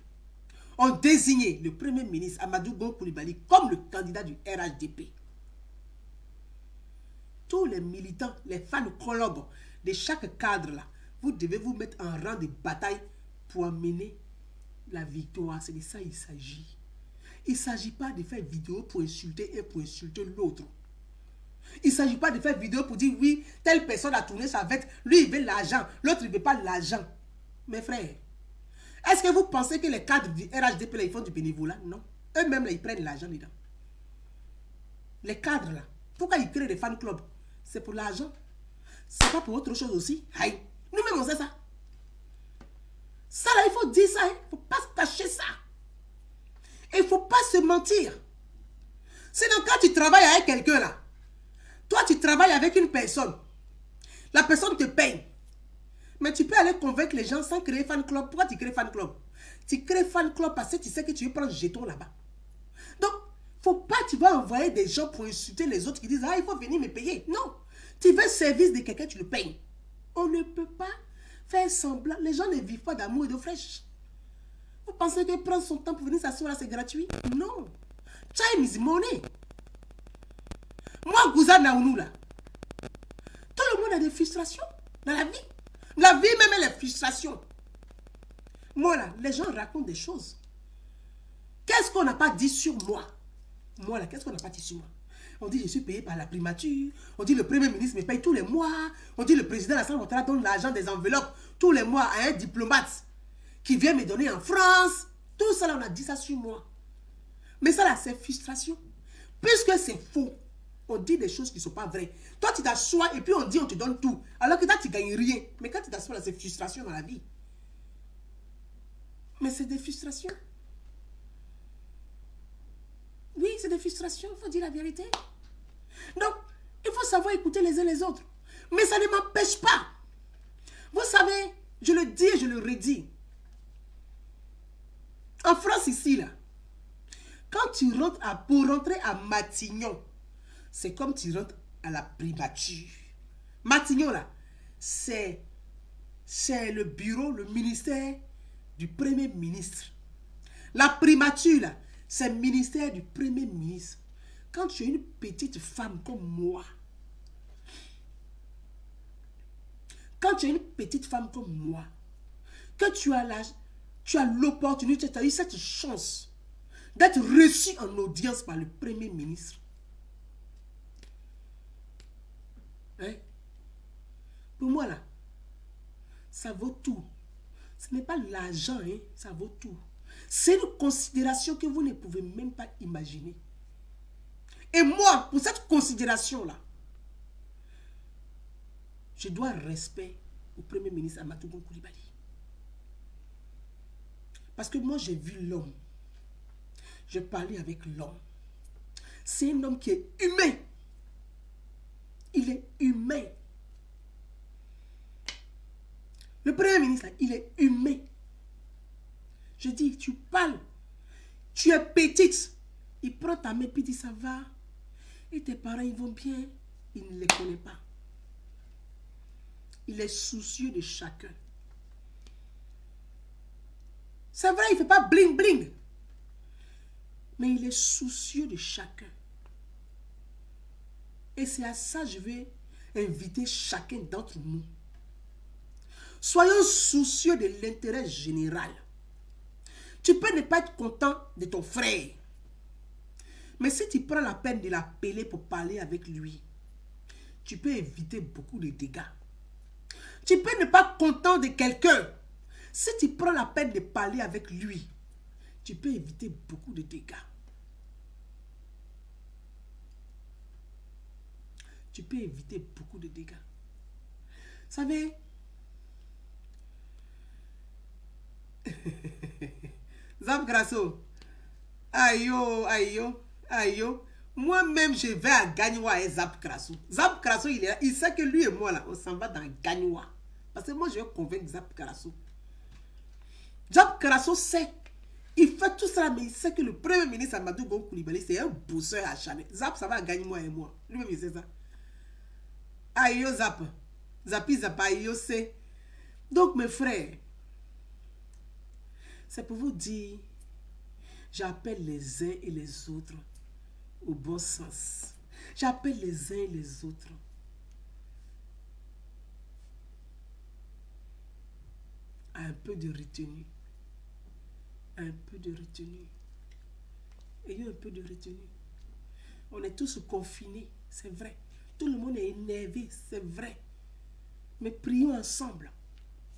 ont désigné le Premier ministre Amadou Gon Coulibaly comme le candidat du RHDP, tous les militants, les fan-clubs de chaque cadre là, vous devez vous mettre en rang de bataille pour amener la victoire. C'est de ça qu'il s'agit. Il ne s'agit pas de faire vidéo pour insulter et pour insulter l'autre. Il ne s'agit pas de faire vidéo pour dire oui, telle personne a tourné sa veste, lui il veut l'argent, l'autre il ne veut pas l'argent. Mes frères, est-ce que vous pensez que les cadres du RHDP là, ils font du bénévolat? Non. Eux-mêmes là, ils prennent l'argent dedans. Les cadres là, pourquoi ils créent des fan clubs? C'est pour l'argent. C'est pas pour autre chose aussi. Aïe. Nous-mêmes on sait ça. Ça là, il faut dire ça. Il ne faut pas se cacher ça. Il ne faut pas se mentir. Sinon, quand tu travailles avec quelqu'un là, toi tu travailles avec une personne. La personne te paye. Mais tu peux aller convaincre les gens sans créer fan club. Pourquoi tu crées fan club? Tu crées fan club parce que tu sais que tu veux prendre jeton là-bas. Donc, faut pas tu vas envoyer des gens pour insulter les autres qui disent ah, il faut venir me payer. Non. Tu veux service de quelqu'un, tu le payes. On ne peut pas faire semblant. Les gens ne vivent pas d'amour et d'eau fraîche. Vous pensez que prendre son temps pour venir s'asseoir là, c'est gratuit? Non. Time is money. Moi, Gouza Naounou là, tout le monde a des frustrations dans la vie. La vie même, elle est frustration. Moi là, les gens racontent des choses. Qu'est-ce qu'on n'a pas dit sur moi? Moi là, qu'est-ce qu'on n'a pas dit sur moi? On dit je suis payé par la primature. On dit le Premier ministre me paye tous les mois. On dit le président de l'Assemblée nationale donne l'argent des enveloppes tous les mois à un diplomate qui vient me donner en France. Tout ça là, on a dit ça sur moi. Mais ça là, c'est frustration. Puisque c'est faux, on dit des choses qui ne sont pas vraies. Toi, tu t'assois et puis on dit on te donne tout. Alors que toi, tu ne gagnes rien. Mais quand tu t'assois là, c'est frustration dans la vie. Mais c'est des frustrations. Oui, c'est des frustrations, il faut dire la vérité. Donc, il faut savoir écouter les uns les autres. Mais ça ne m'empêche pas. Vous savez, je le dis et je le redis. En France, ici, là, quand tu rentres pour rentrer à Matignon, c'est comme tu rentres à la primature. Matignon, là, c'est le bureau, le ministère du Premier ministre. La primature, là, c'est le ministère du Premier ministre. Quand tu es une petite femme comme moi, quand tu es une petite femme comme moi, que tu as l'opportunité, tu as eu cette chance d'être reçu en audience par le Premier ministre. Hein? Pour moi, là, ça vaut tout. Ce n'est pas l'argent, hein, ça vaut tout. C'est une considération que vous ne pouvez même pas imaginer. Et moi, pour cette considération-là, je dois respect au Premier ministre Amadou Gon Coulibaly. Parce que moi, j'ai vu l'homme. J'ai parlé avec l'homme. C'est un homme qui est humain. Il est humain. Le Premier ministre, il est humain. Je dis, tu parles. Tu es petite. Il prend ta main et dit, ça va. Et tes parents, ils vont bien. Il ne les connaît pas. Il est soucieux de chacun. C'est vrai, il ne fait pas bling bling. Mais il est soucieux de chacun. Et c'est à ça que je vais inviter chacun d'entre nous. Soyons soucieux de l'intérêt général. Tu peux ne pas être content de ton frère. Mais si tu prends la peine de l'appeler pour parler avec lui, tu peux éviter beaucoup de dégâts. Tu peux ne pas être content de quelqu'un. Si tu prends la peine de parler avec lui, tu peux éviter beaucoup de dégâts. Tu peux éviter beaucoup de dégâts. Vous savez, Zap Grasso, aïe yo, aïe yo, aïe yo. Moi-même, je vais à Gagnoua et Zap Grasso. Zap Grasso, il est là. Il sait que lui et moi, là, on s'en va dans Gagnoua. Parce que moi, je vais convaincre Zap Grasso. Zap Grasso sait. Il fait tout ça, mais il sait que le premier ministre Amadou Gon Coulibaly, c'est un bosseur acharné. Zap, ça va à Gagnoua et moi. Lui-même, il sait ça. Aïe yo, Zap. Zapi, Zap, aïe yo, c'est. Donc, mes frères, c'est pour vous dire, j'appelle les uns et les autres au bon sens. J'appelle les uns et les autres à un peu de retenue. Un peu de retenue. Ayons un peu de retenue. On est tous confinés, c'est vrai. Tout le monde est énervé, c'est vrai. Mais prions ensemble.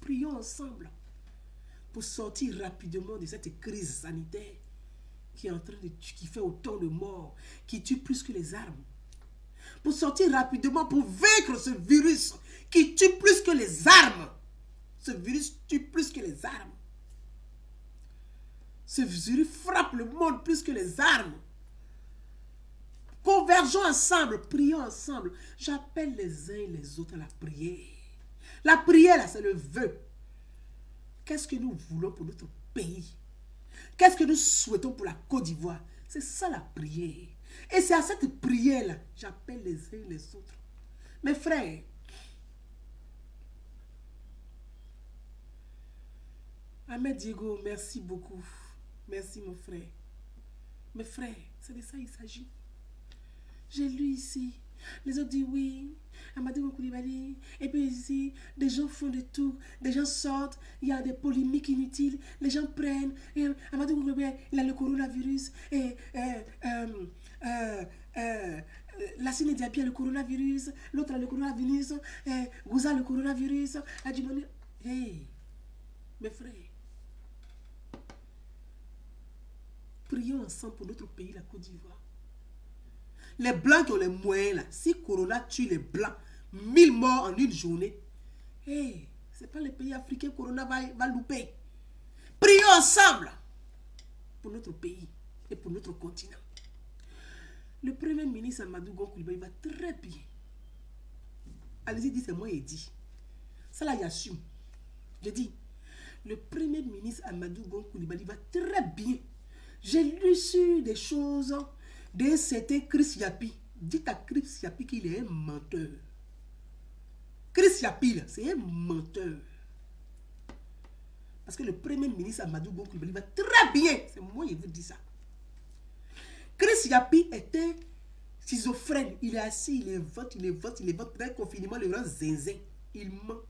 Prions ensemble pour sortir rapidement de cette crise sanitaire qui est en train de qui fait autant de morts, qui tue plus que les armes. Pour sortir rapidement, pour vaincre ce virus qui tue plus que les armes. Ce virus tue plus que les armes. Ce virus frappe le monde plus que les armes. Convergeons ensemble, prions ensemble. J'appelle les uns et les autres à la prière. La prière, là, c'est le vœu. Qu'est-ce que nous voulons pour notre pays? Qu'est-ce que nous souhaitons pour la Côte d'Ivoire? C'est ça la prière. Et c'est à cette prière-là, j'appelle les uns et les autres. Mes frères, Ahmed Diego, merci beaucoup. Merci mon frère. Mes frères, c'est de ça il s'agit. J'ai lu ici. Les autres disent oui, Amadou Coulibaly. Et puis ici, des gens font des tours, des gens sortent, il y a des polémiques inutiles, les gens prennent. Et Amadou Coulibaly, il a le coronavirus. Et Lassine Diaby a le coronavirus. L'autre a le coronavirus. Gouza a le coronavirus. Adjumani. Hey, mes frères, prions ensemble pour notre pays, la Côte d'Ivoire. Les blancs qui ont les moyens là, si Corona tue les blancs, 1000 morts en une journée, hey, c'est pas les pays africains que Corona va louper. Prions ensemble pour notre pays et pour notre continent. Le premier ministre Amadou Gon Coulibaly va très bien. Allez-y, dit c'est moi et dit. Ça là, il assume. Je dis, le premier ministre Amadou Gon Coulibaly va très bien. J'ai lu sur des choses d'un certain Chris Yapi. Dites à Chris Yapi qu'il est un menteur. Chris Yapi, c'est un menteur. Parce que le premier ministre Amadou Gon Coulibaly va très bien. C'est moi qui vous dis ça. Chris Yapi était schizophrène. Il est assis, il vote. Pendant le confinement, le grand zinzin. Il ment.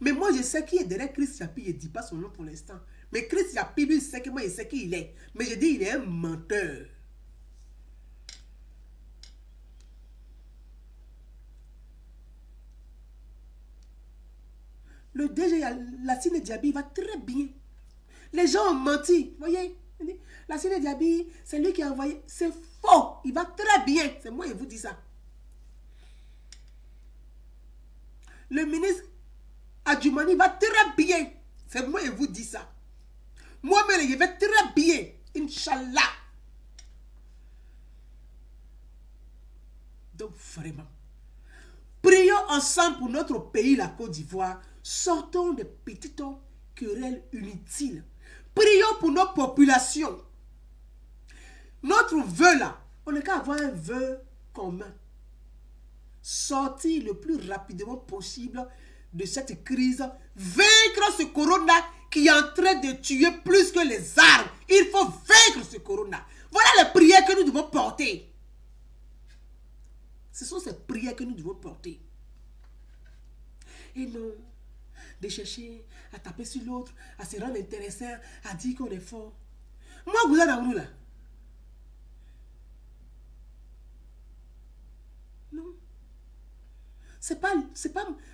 Mais moi, je sais qui est derrière Chris Yapi. Je ne dis pas son nom pour l'instant. Mais Chris Yapi, lui, sait que moi, je sais qui il est. Mais je dis, il est un menteur. Le DG, Lassine Diaby, va très bien. Les gens ont menti. Vous voyez? Lassine Diaby, c'est lui qui a envoyé. C'est faux. Il va très bien. C'est moi qui vous dis ça. Le ministre Adjumani va très bien. C'est moi qui vous dis ça. Moi-même, je vais très bien. Inch'Allah. Donc, vraiment, prions ensemble pour notre pays, la Côte d'Ivoire. Sortons des petites querelles inutiles. Prions pour nos populations. Notre vœu là, on n'a qu'à avoir un vœu commun. Sortir le plus rapidement possible de cette crise. Vaincre ce corona qui est en train de tuer plus que les armes. Il faut vaincre ce corona. Voilà les prières que nous devons porter. Ce sont ces prières que nous devons porter. Et non, de chercher à taper sur l'autre, à se rendre intéressant, à dire qu'on est fort. Moi, vous êtes dans nous là. Non. C'est pas,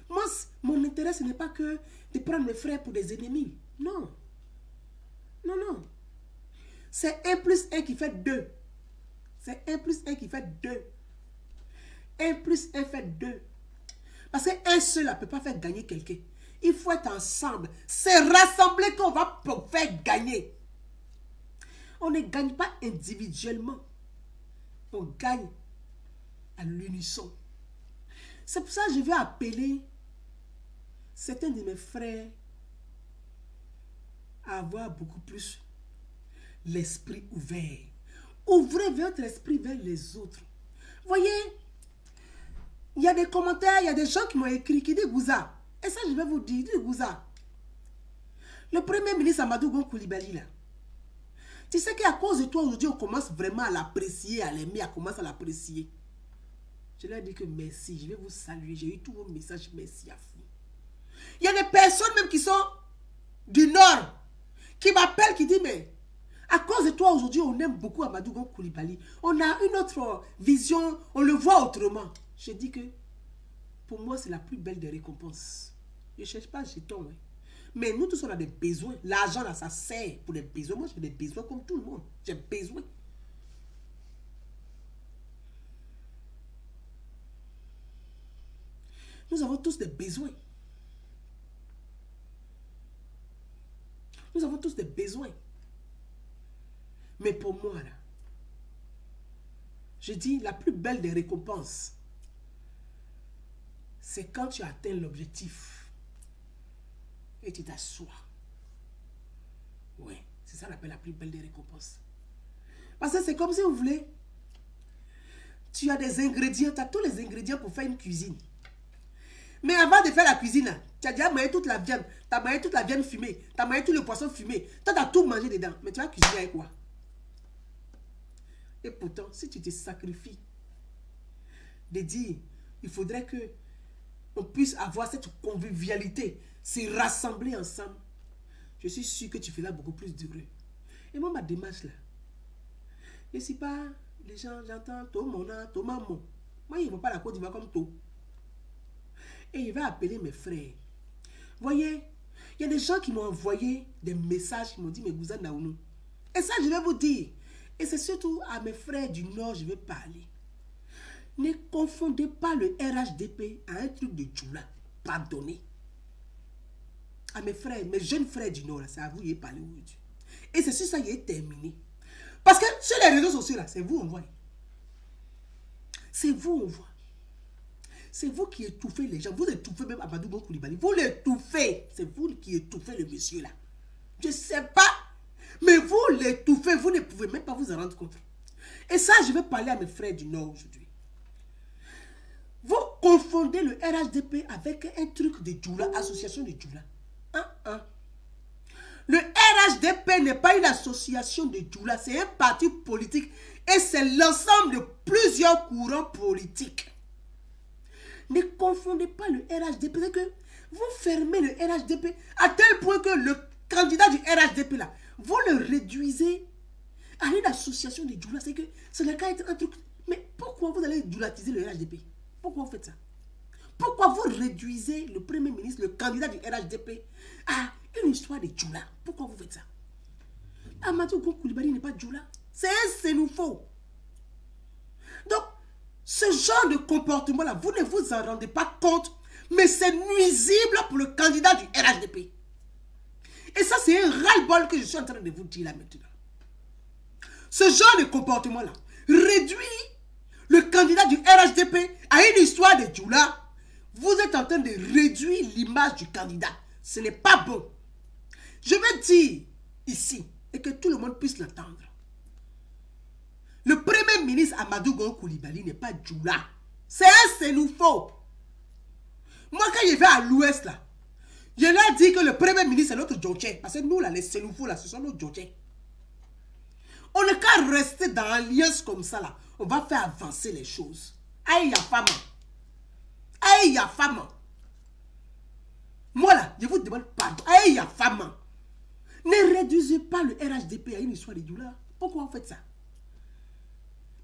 moi, mon intérêt, ce n'est pas que de prendre mes frères pour des ennemis. Non. Non, non. C'est 1 plus 1 qui fait 2. C'est 1 plus 1 qui fait 2. 1 plus 1 fait 2. Parce qu'un seul ne peut pas faire gagner quelqu'un. Il faut être ensemble. C'est rassembler qu'on va faire gagner. On ne gagne pas individuellement. On gagne à l'unisson. C'est pour ça que je vais appeler certains de mes frères à avoir beaucoup plus l'esprit ouvert. Ouvrez votre esprit vers les autres. Voyez, il y a des commentaires, il y a des gens qui m'ont écrit, qui disent Gouza. Et ça, je vais vous dire, Gouza. Le premier ministre Amadou Gon Coulibaly, là. Tu sais qu'à cause de toi, aujourd'hui, on commence vraiment à l'apprécier, à l'aimer, à commencer à l'apprécier. Je leur ai dit que merci, je vais vous saluer. J'ai eu tous vos messages, merci à vous. Il y a des personnes même qui sont du Nord, qui m'appellent, qui disent, mais à cause de toi, aujourd'hui, on aime beaucoup Amadou Gon Coulibaly. On a une autre vision, on le voit autrement. Je dis que, pour moi, c'est la plus belle des récompenses. Je ne cherche pas jeton, hein. Mais nous tous, on a des besoins. L'argent, là, ça sert pour des besoins. Moi, j'ai des besoins comme tout le monde. J'ai besoin. Nous avons tous des besoins. Nous avons tous des besoins. Mais pour moi, là, je dis, la plus belle des récompenses, c'est quand tu atteins l'objectif et tu t'assois. Ouais, c'est ça l'appelle la plus belle des récompenses. Parce que c'est comme si vous voulez, tu as des ingrédients, tu as tous les ingrédients pour faire une cuisine. Mais avant de faire la cuisine, tu as déjà mangé toute la viande, tu as mangé toute la viande fumée, tu as mangé tout le poisson fumé, toi tu as tout mangé dedans. Mais tu vas cuisiner avec quoi? Et pourtant, si tu te sacrifies de dire, il faudrait que on puisse avoir cette convivialité, se rassembler ensemble, je suis sûr que tu feras beaucoup plus d'heureux. Et moi, ma démarche là, je ne suis pas, les gens, j'entends, to mona, to maman. Moi, ils ne vont pas à la Côte d'Ivoire comme to. Et il va appeler mes frères. Voyez, il y a des gens qui m'ont envoyé des messages, qui m'ont dit, mais Gouza Naounou. Et ça, je vais vous dire. Et c'est surtout à mes frères du Nord, je vais parler. Ne confondez pas le RHDP à un truc de Djoula. Pardonnez. À mes frères, mes jeunes frères du Nord, c'est à vous, il est parlé aujourd'hui. Et c'est sur ça qu'il est terminé. Parce que sur les réseaux sociaux, là, c'est vous, on voit. C'est vous, on voit. C'est vous qui étouffez les gens. Vous étouffez même Amadou Gon Coulibaly. Vous l'étouffez. C'est vous qui étouffez le monsieur là. Je ne sais pas. Mais vous l'étouffez. Vous ne pouvez même pas vous en rendre compte. Et ça, je vais parler à mes frères du Nord aujourd'hui. Vous confondez le RHDP avec un truc de Djoula, association de Djoula. Le RHDP n'est pas une association de Djoula, c'est un parti politique et c'est l'ensemble de plusieurs courants politiques. Ne confondez pas le RHDP, c'est que vous fermez le RHDP à tel point que le candidat du RHDP là, vous le réduisez à une association de Djoula, c'est que ce n'est qu'à être un truc. Mais pourquoi vous allez djoulatiser le RHDP? Pourquoi vous faites ça? Pourquoi vous réduisez le premier ministre, le candidat du RHDP, à une histoire de Djoula? Pourquoi vous faites ça? Amadou Gon Coulibaly n'est pas Djoula. C'est un Sénoufo. Donc, ce genre de comportement-là, vous ne vous en rendez pas compte, mais c'est nuisible pour le candidat du RHDP. Et ça, c'est un ras-le-bol que je suis en train de vous dire là maintenant. Ce genre de comportement-là réduit le candidat du RHDP à une histoire de Djoula. Vous êtes en train de réduire l'image du candidat. Ce n'est pas bon. Je vais dire ici, et que tout le monde puisse l'entendre. Le premier ministre Amadou Gon Coulibaly n'est pas Djoula. C'est un Sénoufo. Moi, quand je vais à l'ouest, là, je leur dis que le premier ministre, c'est notre Djodje. Parce que nous, là, les Sénoufos, là, ce sont nos Djodje. On ne peut pas rester dans l'alliance comme ça, là. On va faire avancer les choses. Aïe, ya femme. Aïe, ya femme. Moi là, je vous demande pardon. Aïe, ya femme. Ne réduisez pas le RHDP à une histoire de douleur. Pourquoi vous faites ça?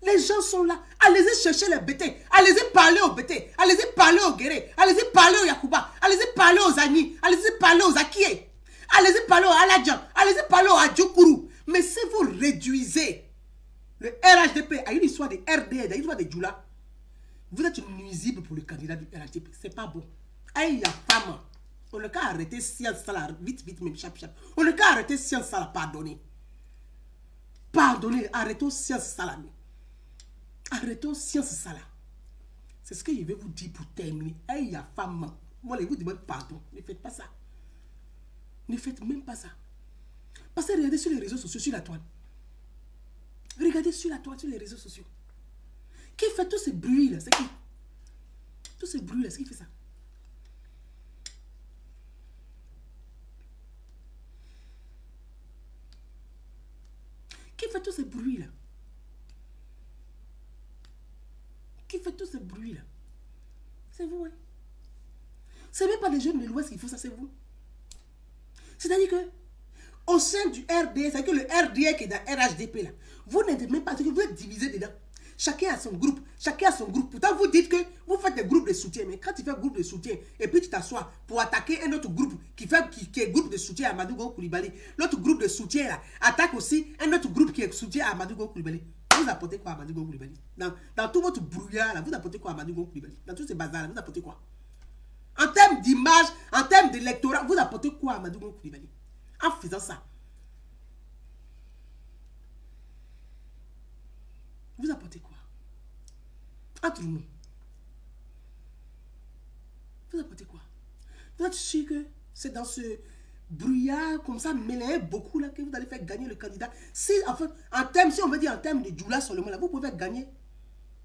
Les gens sont là. Allez-y chercher les bêtés. Allez-y parler aux bêtés. Allez-y parler aux guerriers. Allez-y parler aux Yakuba. Allez-y parler aux Ani. Allez-y parler aux Akie. Allez-y parler aux Aladjan. Allez-y parler aux Adjokuru. Mais si vous réduisez le RHDP à une histoire de RDA, à une histoire de Djoula, vous êtes nuisible pour le candidat du RHDP. C'est pas bon. Aïe, ya femme. On ne peut arrêter science ça là. Vite, vite, même chap, chap. On ne peut arrêter science ça là. Pardonnez. Pardonnez. Arrêtons science ça là. Arrêtons science ça là. C'est ce que je vais vous dire pour terminer. Aïe, ya femme. Moi, je vous demande pardon. Ne faites pas ça. Ne faites même pas ça. Parce que regardez sur les réseaux sociaux, sur la toile. Regardez sur la toile, sur les réseaux sociaux. Qui fait tous ces bruits là? C'est qui? Tous ces bruits là, c'est qui fait ça? Qui fait tous ces bruits là? Qui fait tous ces bruits là? C'est vous, hein? C'est même pas les jeunes de l'Ouest qui font ça, c'est vous. C'est-à-dire que au sein du RDA, c'est-à-dire que le RDA qui est dans RHDP là, vous n'êtes même pas, vous êtes divisé dedans. Chacun a son groupe, chacun a son groupe. Pourtant, vous dites que vous faites des groupes de soutien, mais quand tu fais un groupe de soutien et puis tu t'assois pour attaquer un autre groupe qui est groupe de soutien à Amadou Koulibaly, l'autre groupe de soutien là attaque aussi un autre groupe qui est soutien à Amadou Koulibaly. Vous apportez quoi à Amadou Koulibaly? Dans tout votre brouillard là, vous apportez quoi à Amadou Koulibaly? Dans tous ces bazars là, vous apportez quoi? En termes d'image, en termes d'électorat, vous apportez quoi à Amadou Koulibaly? En faisant ça. Vous apportez quoi? Entre nous. Vous apportez quoi? Vous êtes sûr que c'est dans ce brouillard comme ça, mêlé beaucoup là, que vous allez faire gagner le candidat? Si, enfin, si on veut dire en termes de Djoula seulement là, vous pouvez faire gagner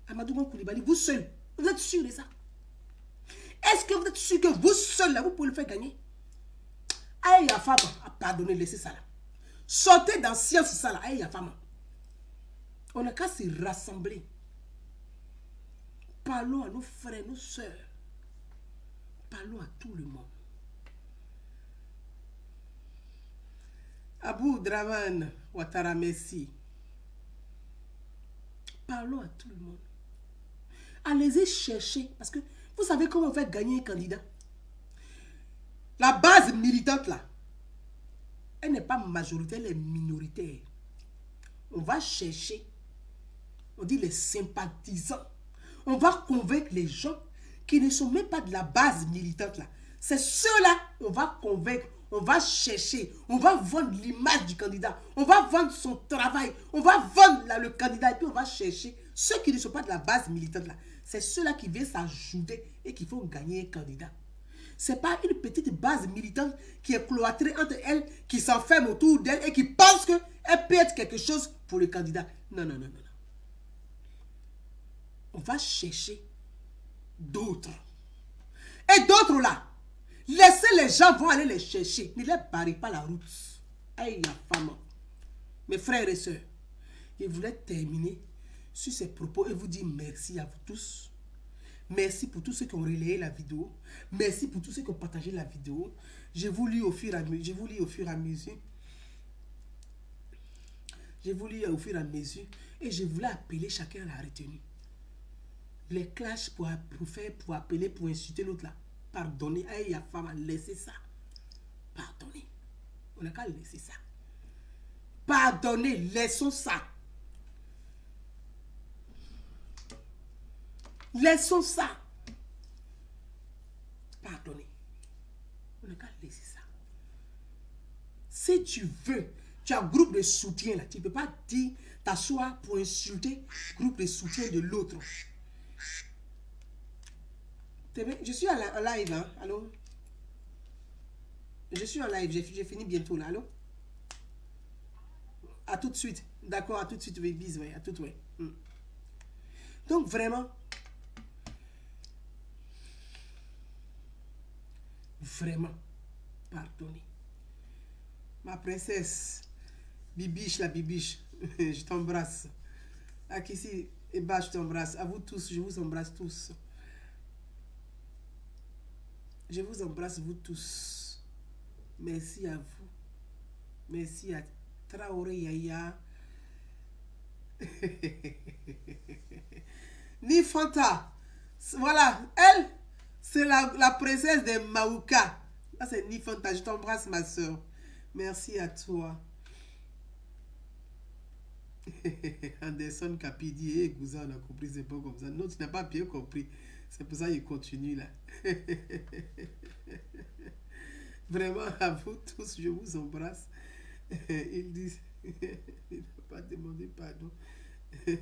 Amadou Koulibaly, vous seul. Vous êtes sûr de ça? Est-ce que vous êtes sûr que vous seul là, vous pouvez le faire gagner? Aïe, la femme, pardonnez, laissez ça là. Sortez dans science ça là, aïe, la femme. On n'a qu'à se rassembler. Parlons à nos frères, nos soeurs. Parlons à tout le monde. Abou Draman Ouattara, merci. Parlons à tout le monde. Allez-y chercher. Parce que vous savez comment on fait gagner un candidat. La base militante là, elle n'est pas majoritaire, elle est minoritaire. On va chercher, on dit les sympathisants. On va convaincre les gens qui ne sont même pas de la base militante là. C'est ceux-là qu'on va convaincre, on va chercher, on va vendre l'image du candidat, on va vendre son travail, on va vendre là, le candidat et puis on va chercher ceux qui ne sont pas de la base militante là. C'est ceux-là qui viennent s'ajouter et qui font gagner un candidat. Ce n'est pas une petite base militante qui est cloîtrée entre elles, qui s'enferme autour d'elle et qui pense qu'elle peut être quelque chose pour le candidat. Non, non, non, non, non. On va chercher d'autres. Et d'autres là, laissez les gens vont aller les chercher. Ne les barrez pas la route. Aïe, la femme. Mes frères et sœurs, je voulais terminer sur ces propos et vous dire merci à vous tous. Merci pour tous ceux qui ont relayé la vidéo. Merci pour tous ceux qui ont partagé la vidéo. Je vous lis au fur et à mesure. Je vous lis au fur et à mesure. Je vous lis au fur et à mesure. Et je voulais appeler chacun à la retenue. Les clashs pour appeler, pour insulter l'autre là. Pardonnez. Aïe, la femme, laissez ça. Pardonnez. On n'a qu'à laisser ça. Pardonnez, laissons ça. Laissons ça. Pardonnez. On n'a qu'à laisser ça. Si tu veux, tu as un groupe de soutien là. Tu ne peux pas dire, t'asseoir pour insulter le groupe de soutien de l'autre. Je suis en live, hein? Allô? Je suis en live, j'ai fini bientôt là, allô? À tout de suite. D'accord, à tout de suite, oui, bis, ouais, à tout, ouais. Donc vraiment, pardonnez. Ma princesse, Bibiche, la Bibiche, je t'embrasse. Akissi, Eba, je t'embrasse. À vous tous, je vous embrasse tous. Je vous embrasse, vous tous. Merci à vous. Merci à Traoré Yaya. Ni Fanta. Voilà, elle, c'est la princesse des Maouka. Là, c'est Ni Fanta. Je t'embrasse, ma soeur. Merci à toi. Anderson Capidi et Gouza, on a compris, c'est pas comme ça. Non, tu n'as pas bien compris. C'est pour ça qu'il continue là. Vraiment, à vous tous, je vous embrasse. Ils disent, il n'a pas demandé pardon.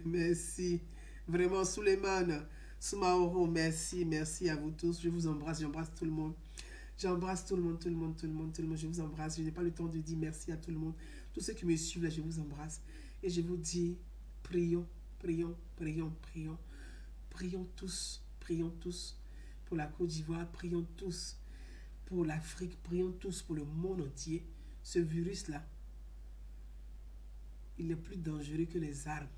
Merci. Vraiment, Suleiman, Soumaoro, merci, merci à vous tous. Je vous embrasse, j'embrasse tout le monde. J'embrasse tout le monde, tout le monde, tout le monde, tout le monde. Je vous embrasse. Je n'ai pas le temps de dire merci à tout le monde. Tous ceux qui me suivent là, je vous embrasse. Et je vous dis, prions, prions, prions, prions. Prions tous pour la Côte d'Ivoire. Prions tous pour l'Afrique. Prions tous pour le monde entier. Ce virus-là, il est plus dangereux que les armes.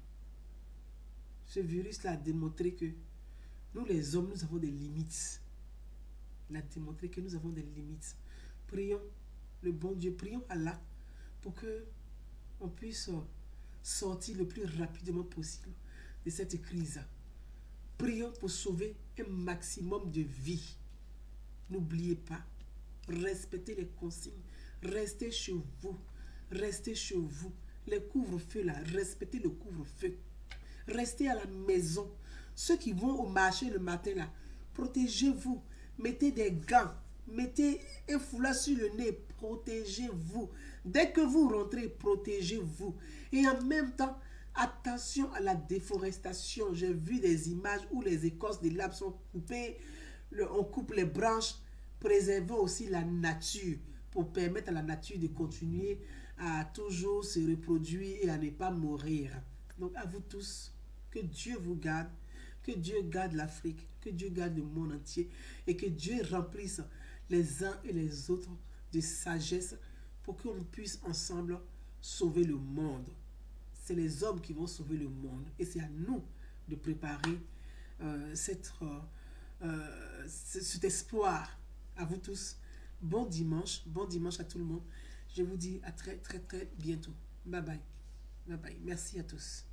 Ce virus-là a démontré que nous, les hommes, nous avons des limites. Il a démontré que nous avons des limites. Prions le bon Dieu, prions Allah pour que on puisse sortir le plus rapidement possible de cette crise. Prions pour sauver un maximum de vies. N'oubliez pas, respectez les consignes. Restez chez vous. Restez chez vous. Les couvre-feux là, respectez le couvre-feu. Restez à la maison. Ceux qui vont au marché le matin là, protégez-vous. Mettez des gants. Mettez un foulard sur le nez. Protégez-vous. Dès que vous rentrez, protégez-vous. Et en même temps, attention à la déforestation. J'ai vu des images où les écorces des arbres sont coupées. On coupe les branches. Préservez aussi la nature pour permettre à la nature de continuer à toujours se reproduire et à ne pas mourir. Donc à vous tous, que Dieu vous garde, que Dieu garde l'Afrique, que Dieu garde le monde entier et que Dieu remplisse les uns et les autres de sagesse pour qu'on puisse ensemble sauver le monde. C'est les hommes qui vont sauver le monde et c'est à nous de préparer cet espoir. À vous tous, bon dimanche à tout le monde. Je vous dis à très très très bientôt. Bye bye. Bye bye. Merci à tous.